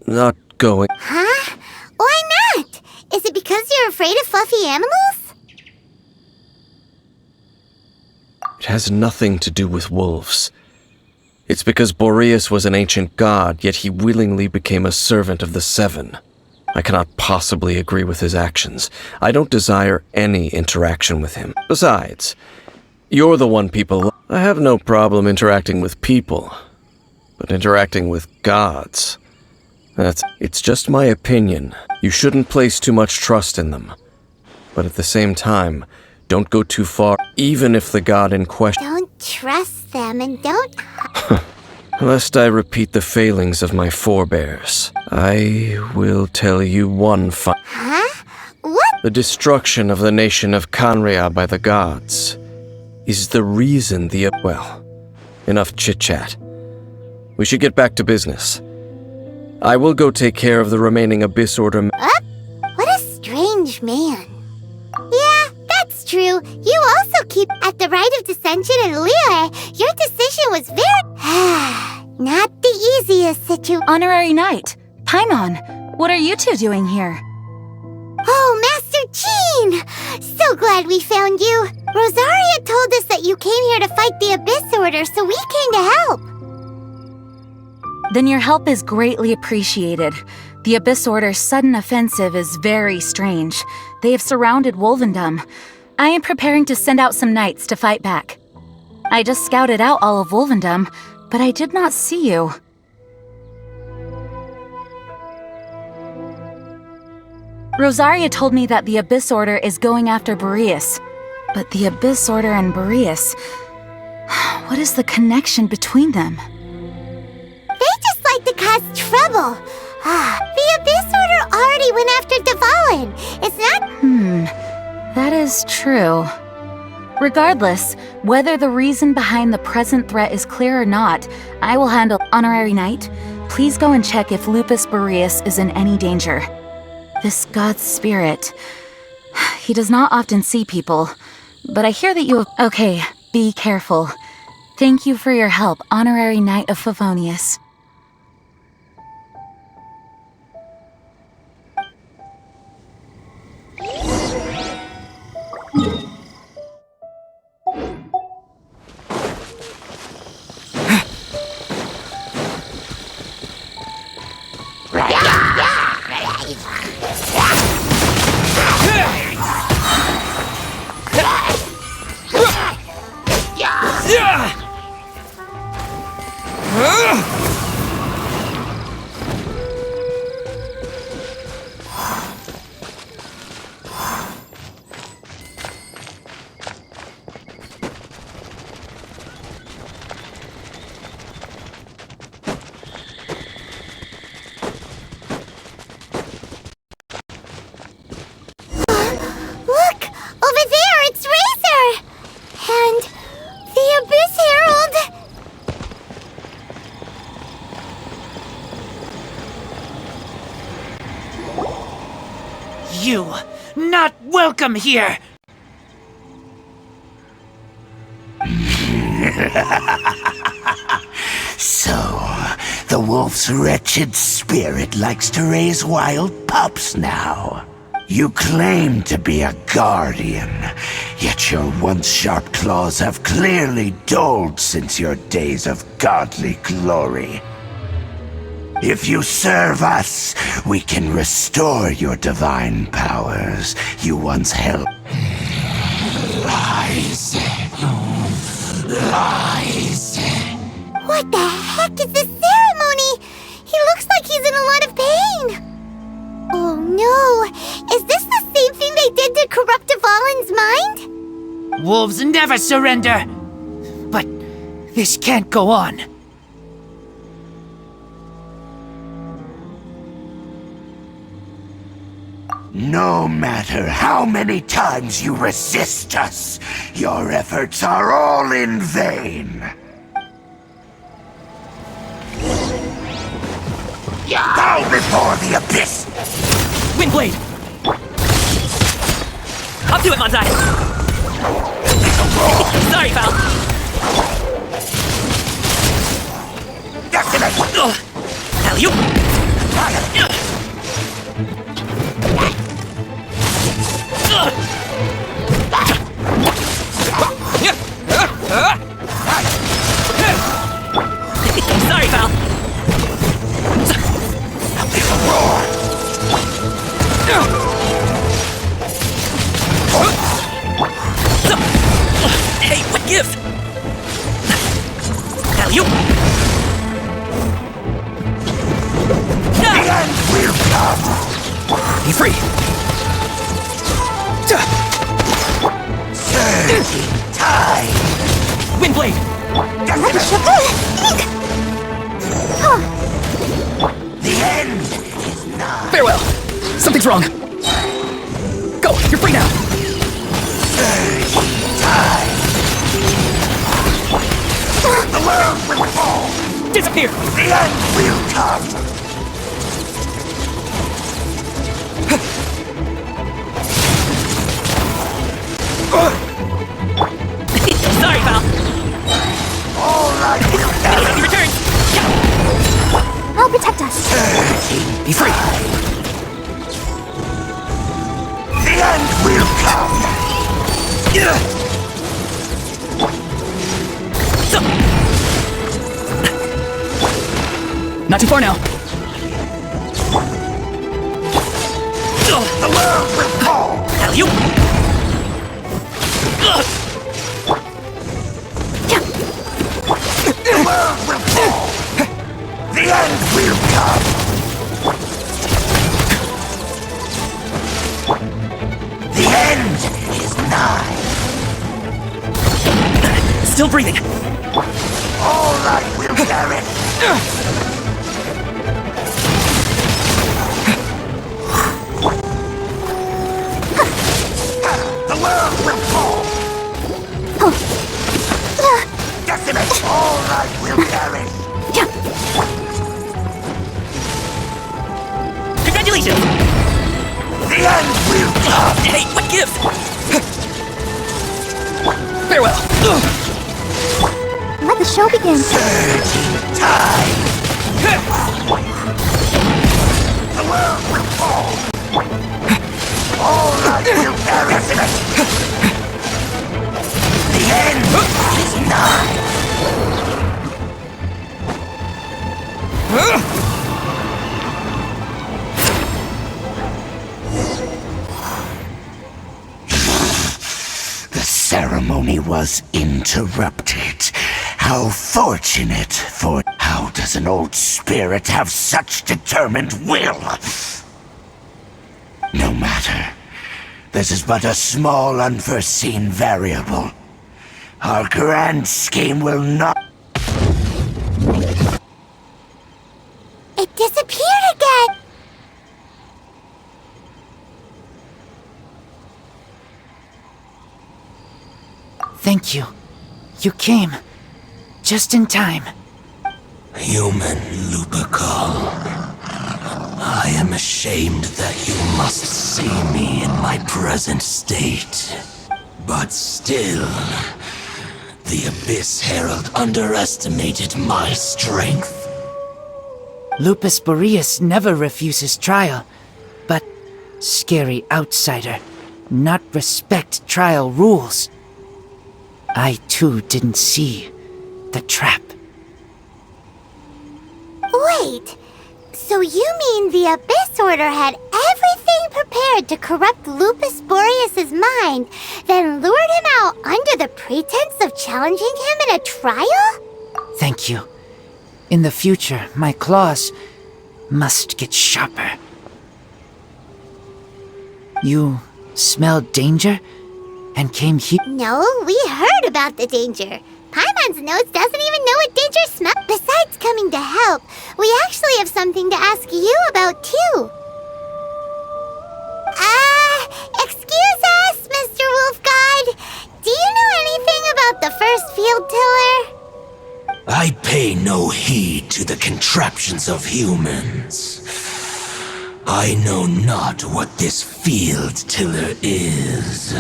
not going. Huh? Why not? Is it because you're afraid of fluffy animals? It has nothing to do with wolves. It's because Boreas was an ancient god, yet he willingly became a servant of the Seven. I cannot possibly agree with his actions. I don't desire any interaction with him. Besides, you're the one people... I have no problem interacting with people, but interacting with gods... It's just my opinion. You shouldn't place too much trust in them. But at the same time, don't go too far, even if the god in question... Don't trust them and don't... Lest I repeat the failings of my forebears, I will tell you one Huh? What? The destruction of the nation of Canria by the gods is the reason the... Well, enough chit-chat. We should get back to business. I will go take care of the remaining Abyss Order... What a strange man. Yeah, that's true. You also keep at the Rite of Dissension in Liyue. Your decision was very... Not the easiest situation. Honorary Knight, Paimon, what are you two doing here? Oh, Master Jean! So glad we found you. Rosaria told us that you came here to fight the Abyss Order, so we came to help. Then your help is greatly appreciated. The Abyss Order's sudden offensive is very strange. They have surrounded Wolvendom. I am preparing to send out some knights to fight back. I just scouted out all of Wolvendom, but I did not see you. Rosaria told me that the Abyss Order is going after Boreas. But the Abyss Order and Boreas... What is the connection between them? They just like to cause trouble. The Abyss Order already went after Dvalin. It's not... That is true. Regardless, whether the reason behind the present threat is clear or not, I will handle. Honorary Knight, please go and check if Lupus Boreas is in any danger. This god's spirit... He does not often see people, but I hear that you have... Okay, be careful. Thank you for your help, Honorary Knight of Favonius. You, not welcome here! So, the wolf's wretched spirit likes to raise wild pups now. You claim to be a guardian, yet your once sharp claws have clearly dulled since your days of godly glory. If you serve us, we can restore your divine powers you once held. Lies. Lies. What the heck is this ceremony? He looks like he's in a lot of pain. Oh no! Is this the same thing they did to corrupt Dvalin's mind? Wolves never surrender! But this can't go on. No matter how many times you resist us, your efforts are all in vain. Bow before the abyss! Windblade! Up to it, Manzai! Sorry, pal! Alley-oop! Sorry, pal! Hey, what gift? Alley-oop! The end will come! Be free! Surging tide! Windblade! The end is nigh! Farewell! Something's wrong! Go! You're free now! Surging tide! The world will fall! Disappear! The end will come! Sorry, pal! All right, will carry! Return! I'll protect us. Surging Be free! The end will come! Not too far now. The world will fall! Alley-oop! The world will fall! The end will come! The end is nigh! Still breathing. All right, will carry! The world will fall! Decimate! All right, will carry! Congratulations! The end will come! Hey, what gift? Farewell! Let the show begin. Surging tide! The world will fall! All right, will carry! The end is nigh! The ceremony was interrupted. How fortunate for... How does an old spirit have such determined will? No matter. This is but a small unforeseen variable. Our grand scheme will not... It disappeared again! Thank you. You came. Just in time. Human Lupercal. I am ashamed that you must see me in my present state. But still, the Abyss Herald underestimated my strength. Lupus Boreas never refuses trial, but scary outsider, not respect trial rules. I too didn't see the trap. Wait, So you mean the Abyss Order had everything prepared to corrupt Lupus Boreas's mind, then lured him out under the pretense of challenging him in a trial? Thank you. In the future, my claws must get sharper. You smelled danger and came here? No, we heard about the danger. Paimon's nose doesn't even know what danger smells. Besides coming to help, we actually have something to ask you about too. Excuse us, Mr. Wolf God. Do you know anything about the first field tiller? I pay no heed to the contraptions of humans. I know not what this field tiller is.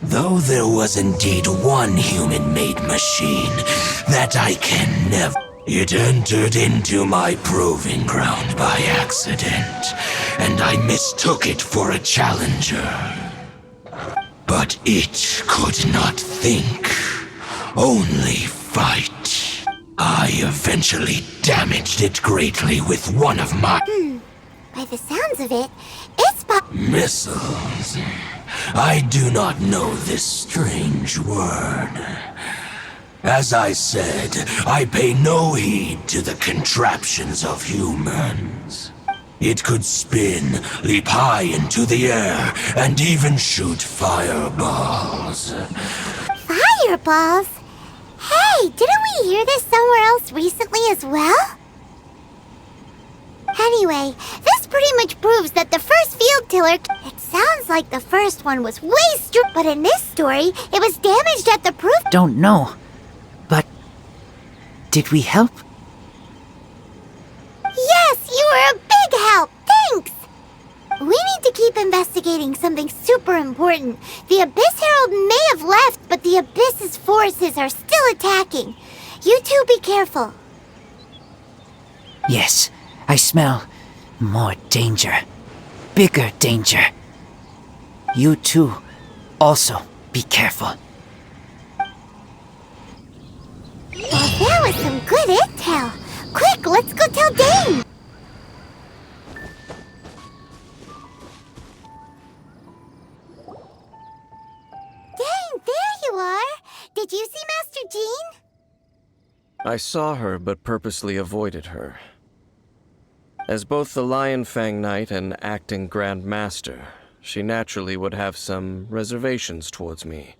Though there was indeed one human-made machine that I can never... It entered into my proving ground by accident, and I mistook it for a challenger. But it could not think, only fight. I eventually damaged it greatly with one of my... By the sounds of it, it's missiles. I do not know this strange word. As I said, I pay no heed to the contraptions of humans. It could spin, leap high into the air, and even shoot fireballs. Fireballs? Hey, didn't we hear this somewhere else recently as well? Anyway, this pretty much proves that the first field tiller... It sounds like the first one was way but in this story, it was damaged at the proof... Don't know. But... did we help? Yes, you were a big help! Thanks! We need to keep investigating something super important. The Abyss Herald may have left, but the Abyss's forces are still attacking. You two be careful. Yes, I smell more danger. Bigger danger. You too, also be careful. Well, that was some good intel. Quick, let's go tell Dane! Dane, there you are! Did you see Master Jean? I saw her, but purposely avoided her. As both the Lion Fang Knight and acting Grand Master, she naturally would have some reservations towards me.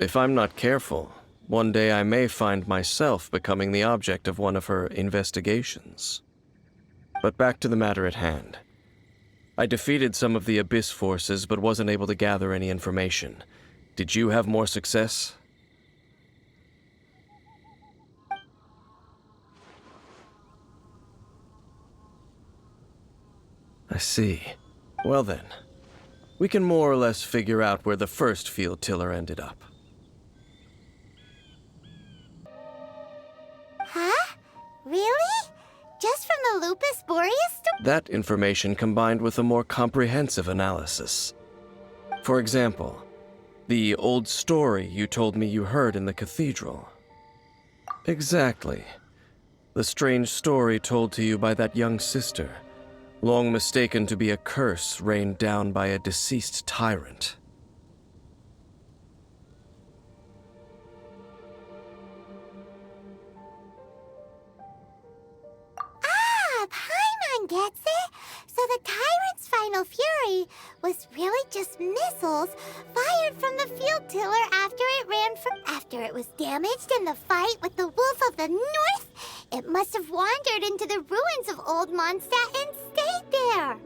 If I'm not careful, one day I may find myself becoming the object of one of her investigations. But back to the matter at hand. I defeated some of the Abyss forces, but wasn't able to gather any information. Did you have more success? I see. Well then, we can more or less figure out where the first field tiller ended up. Huh? Really? Just from the Lupus Boreas story? That information combined with a more comprehensive analysis. For example, the old story you told me you heard in the cathedral. Exactly. The strange story told to you by that young sister, long mistaken to be a curse rained down by a deceased tyrant. Paimon gets it! So the tyrant's final fury was really just missiles fired from the field tiller after it was damaged in the fight with the Wolf of the North. It must have wandered into the ruins of Old Mondstadt and stayed there.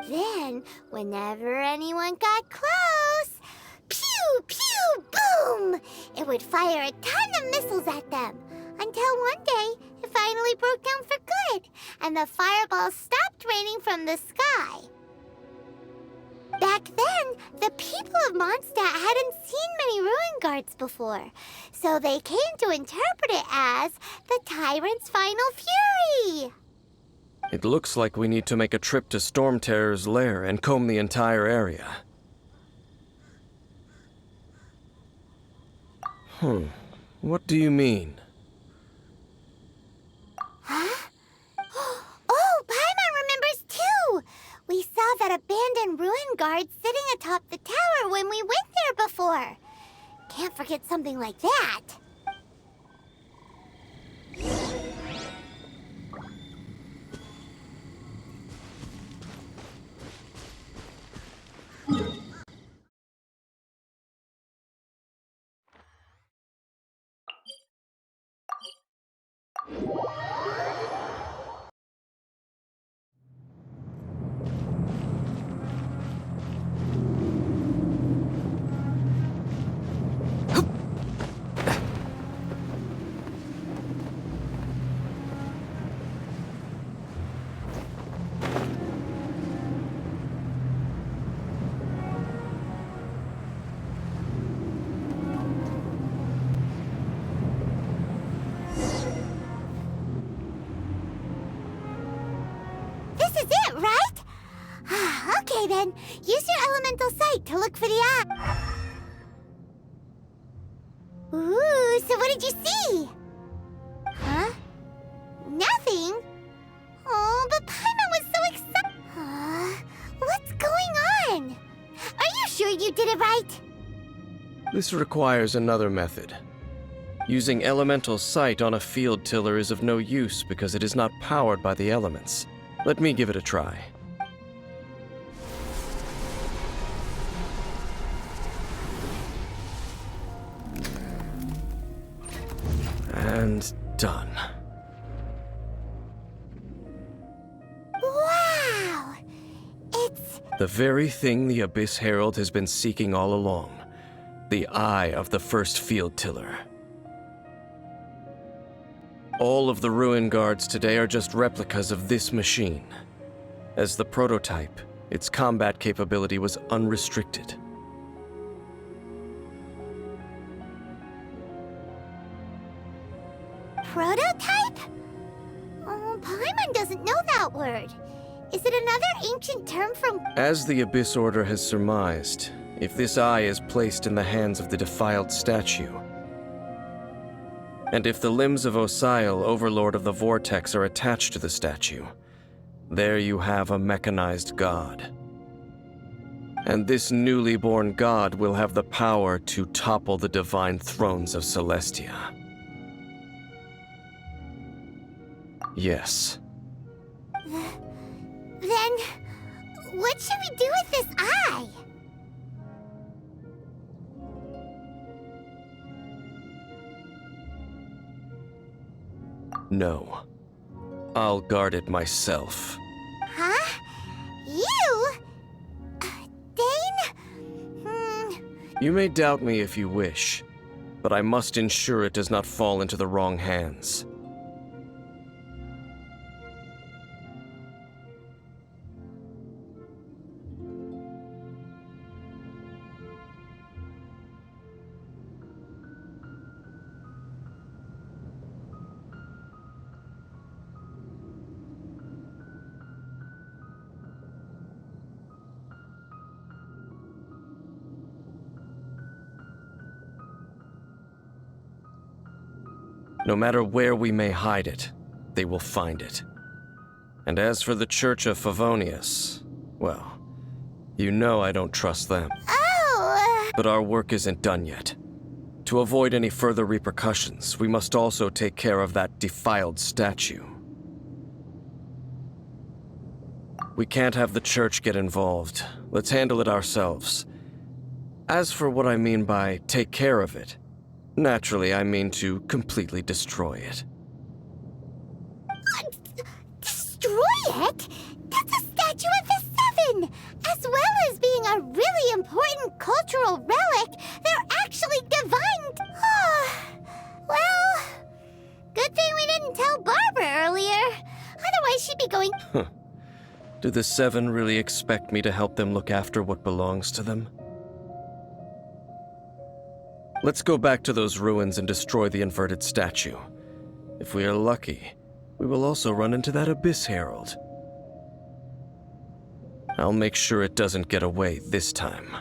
Then, whenever anyone got close, pew, pew, boom! It would fire a ton of missiles at them, until one day it finally broke down for good, and the fireballs stopped raining from the sky. Back then, the people of Mondstadt hadn't seen many ruin guards before, so they came to interpret it as the tyrant's final fury. It looks like we need to make a trip to Storm Terror's lair and comb the entire area. What do you mean? that abandoned ruin guard sitting atop the tower when we went there before. Can't forget something like that. Okay then, use your elemental sight to look for the eye. Ooh, so what did you see? Huh? Nothing? Oh, but Paimon was so excited. What's going on? Are you sure you did it right? This requires another method. Using elemental sight on a field tiller is of no use because it is not powered by the elements. Let me give it a try. And done. Wow! It's the very thing the Abyss Herald has been seeking all along. The eye of the first field tiller. All of the ruin guards today are just replicas of this machine. As the prototype, its combat capability was unrestricted. prototype? Oh, Paimon doesn't know that word. Is it another ancient term from... As the Abyss Order has surmised, if this eye is placed in the hands of the defiled statue, and if the limbs of Osial, Overlord of the Vortex, are attached to the statue, there you have a mechanized god. And this newly born god will have the power to topple the divine thrones of Celestia. Yes. Then, what should we do with this eye? No. I'll guard it myself. Huh? You? Dane? You may doubt me if you wish, but I must ensure it does not fall into the wrong hands. No matter where we may hide it, they will find it. And as for the Church of Favonius, well, you know I don't trust them. Oh! But our work isn't done yet. To avoid any further repercussions, we must also take care of that defiled statue. We can't have the Church get involved. Let's handle it ourselves. As for what I mean by take care of it, naturally, I mean to completely destroy it. Destroy it? That's a statue of the Seven! As well as being a really important cultural relic, they're actually divine... Well, good thing we didn't tell Barbara earlier. Otherwise, she'd be going... Do the Seven really expect me to help them look after what belongs to them? Let's go back to those ruins and destroy the inverted statue. If we are lucky, we will also run into that Abyss Herald. I'll make sure it doesn't get away this time.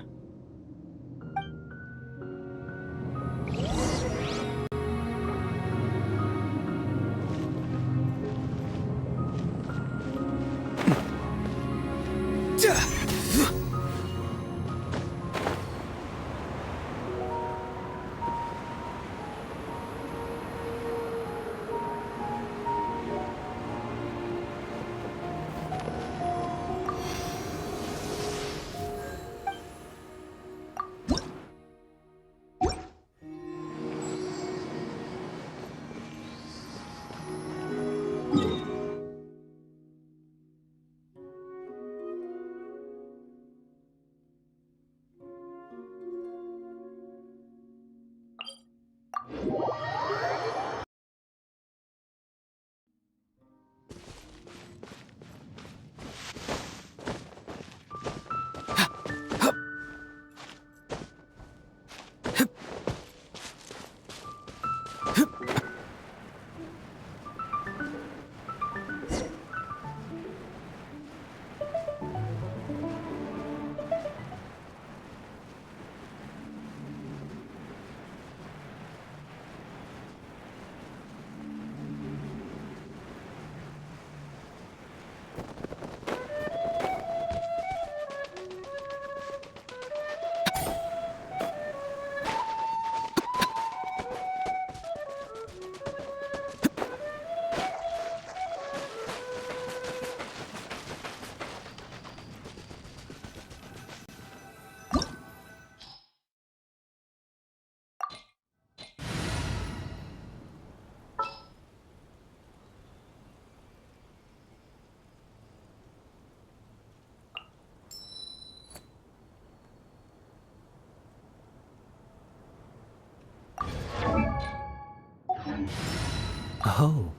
Oh.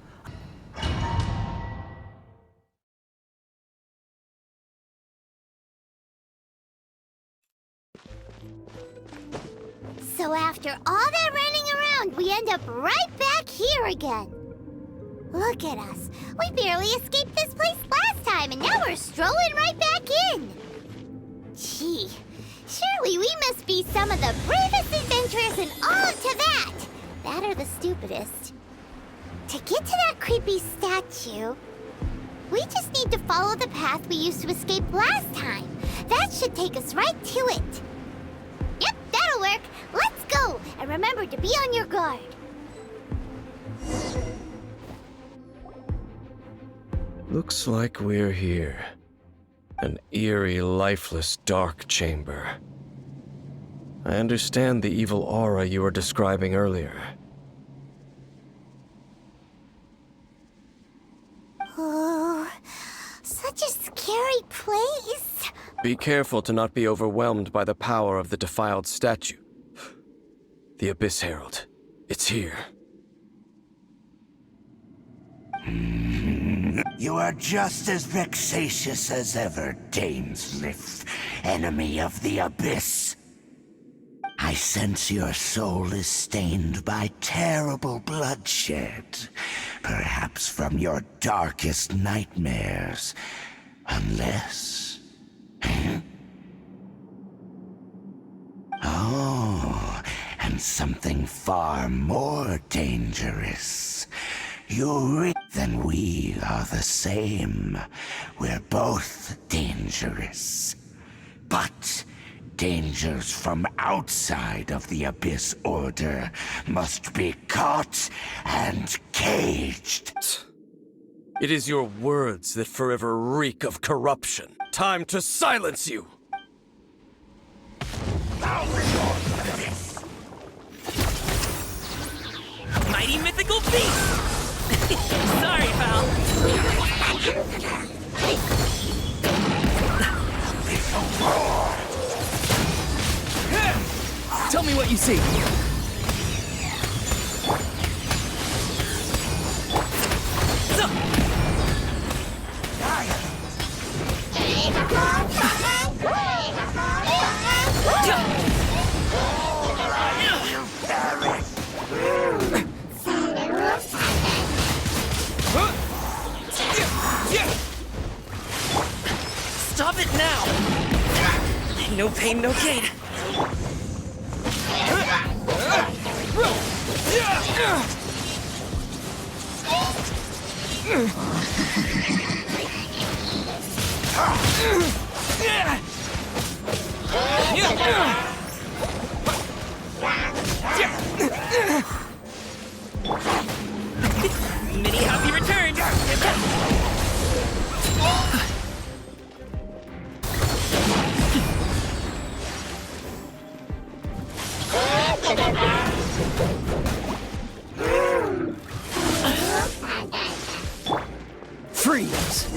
So after all that running around, we end up right back here again. Look at us. We barely escaped this place last time, and now we're strolling right back in. Gee, surely we must be some of the bravest adventurers in all of Teyvat. That or the stupidest. To get to that creepy statue, we just need to follow the path we used to escape last time. That should take us right to it. Yep, that'll work. Let's go, and remember to be on your guard. Looks like we're here. An eerie, lifeless, dark chamber. I understand the evil aura you were describing earlier. Oh, such a scary place. Be careful to not be overwhelmed by the power of the defiled statue. The Abyss Herald. It's here. You are just as vexatious as ever, Dainsleif, enemy of the Abyss. I sense your soul is stained by terrible bloodshed, perhaps from your darkest nightmares, unless... Oh, and something far more dangerous. You then we are the same. We're both dangerous. But dangers from outside of the Abyss Order must be caught and caged. It is your words that forever reek of corruption. Time to silence you! Mighty mythical beast! Sorry, pal. Tell me what you see. Stop it now! No pain, no gain. Mini happy return! Freeze!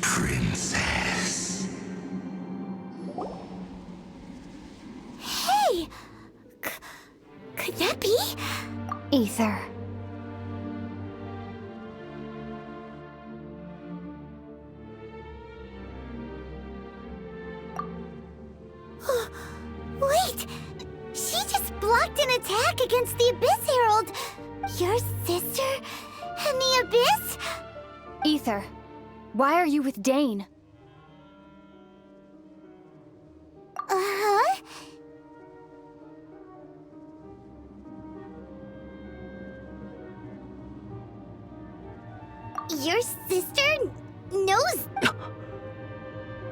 Princess. Hey! Could that be? Aether. Wait! She just blocked an attack against the Abyss Herald! Your sister and the Abyss? Aether, why are you with Dane? Uh-huh? Your sister knows...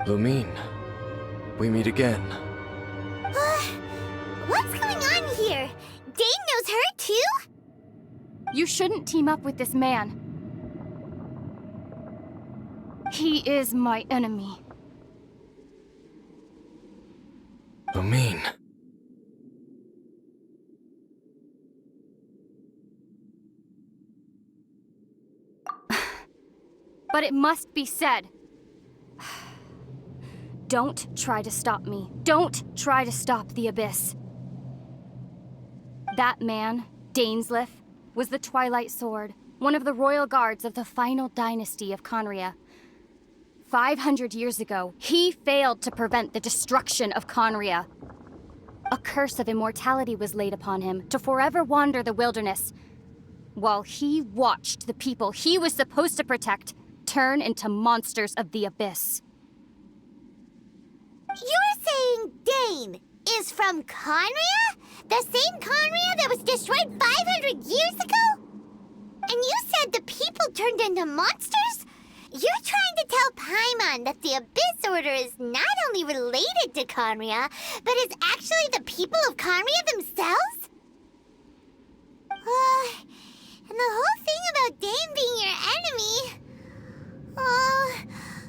Lumine, we meet again. What's going on here? Dane knows her too? You shouldn't team up with this man. He is my enemy. Amin. But it must be said. Don't try to stop me. Don't try to stop the Abyss. That man, Dainsleif, was the Twilight Sword, one of the royal guards of the final dynasty of Conria. 500 years ago, he failed to prevent the destruction of Conria. A curse of immortality was laid upon him to forever wander the wilderness, while he watched the people he was supposed to protect turn into monsters of the Abyss. You're saying Dane is from Conria? The same Conria that was destroyed 500 years ago? And you said the people turned into monsters? You're trying to tell Paimon that the Abyss Order is not only related to Conria, but is actually the people of Conria themselves? And the whole thing about Dane being your enemy...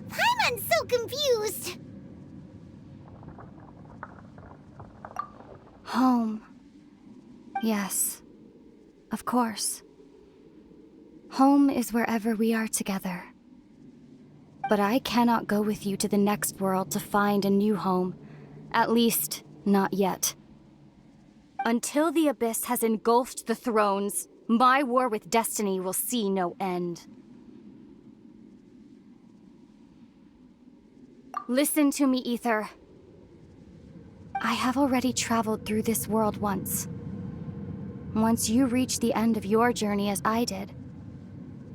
Paimon's so confused. Home. Yes. Of course. Home is wherever we are together. But I cannot go with you to the next world to find a new home. At least, not yet. Until the Abyss has engulfed the thrones, my war with destiny will see no end. Listen to me, Aether. I have already traveled through this world once. Once you reach the end of your journey as I did,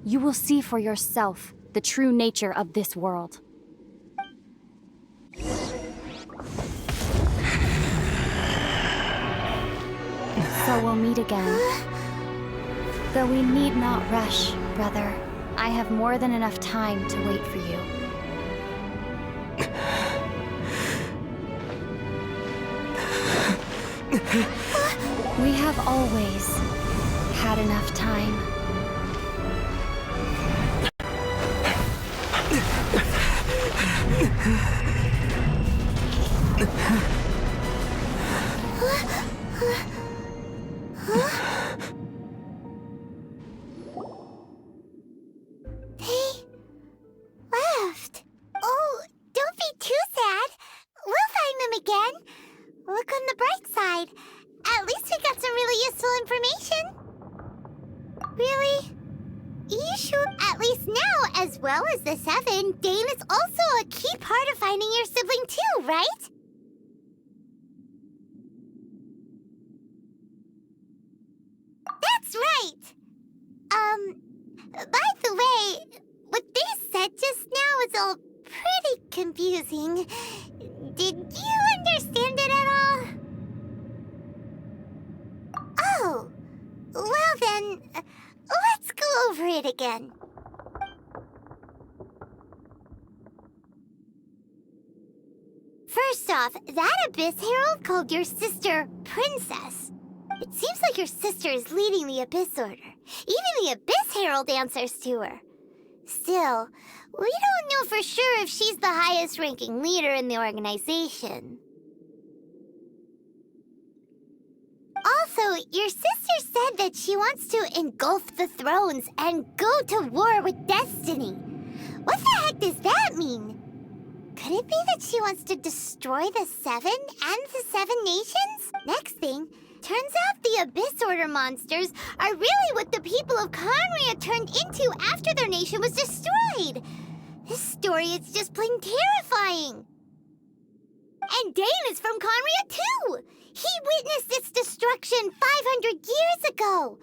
you will see for yourself the true nature of this world. So we'll meet again. Though we need not rush, brother. I have more than enough time to wait for you. We have always had enough time. They left. Oh, don't be too sad. We'll find them again. Look on the bright side. At least we got some really useful information. Really? You sure? At least now, as well as the Seven, Dane is also a key part of finding your sibling too, right? That's right! By the way, what they said just now is all pretty confusing. Did you understand it at all? Oh, well then, let's go over it again. First off, that Abyss Herald called your sister Princess. It seems like your sister is leading the Abyss Order. Even the Abyss Herald answers to her. Still, we don't know for sure if she's the highest-ranking leader in the organization. Also, your sister said that she wants to engulf the thrones and go to war with destiny. What the heck does that mean? Could it be that she wants to destroy the Seven and the Seven Nations? Next thing, turns out the Abyss Order monsters are really what the people of Conria turned into after their nation was destroyed. This story is just plain terrifying. And Dane is from Conria too! He witnessed its destruction 500 years ago!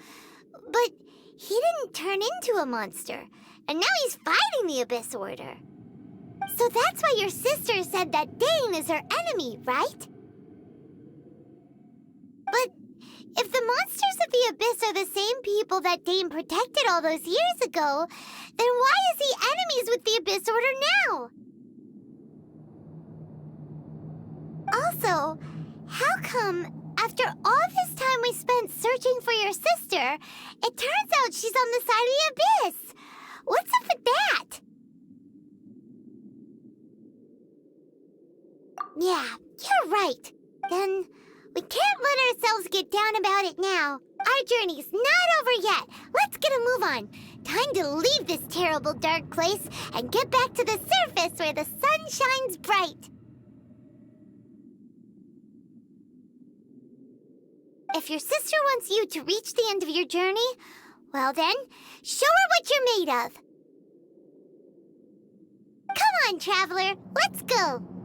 But he didn't turn into a monster, and now he's fighting the Abyss Order. So that's why your sister said that Dane is her enemy, right? But if the monsters of the Abyss are the same people that Dane protected all those years ago, then why is he enemies with the Abyss Order now? Also, how come After all this time we spent searching for your sister, it turns out she's on the side of the abyss. What's up with that? Yeah, you're right. Then we can't let ourselves get down about it now. Our journey's not over yet. Let's get a move on. Time to leave this terrible dark place and get back to the surface where the sun shines bright. If your sister wants you to reach the end of your journey, well then, show her what you're made of. Come on, traveler, let's go.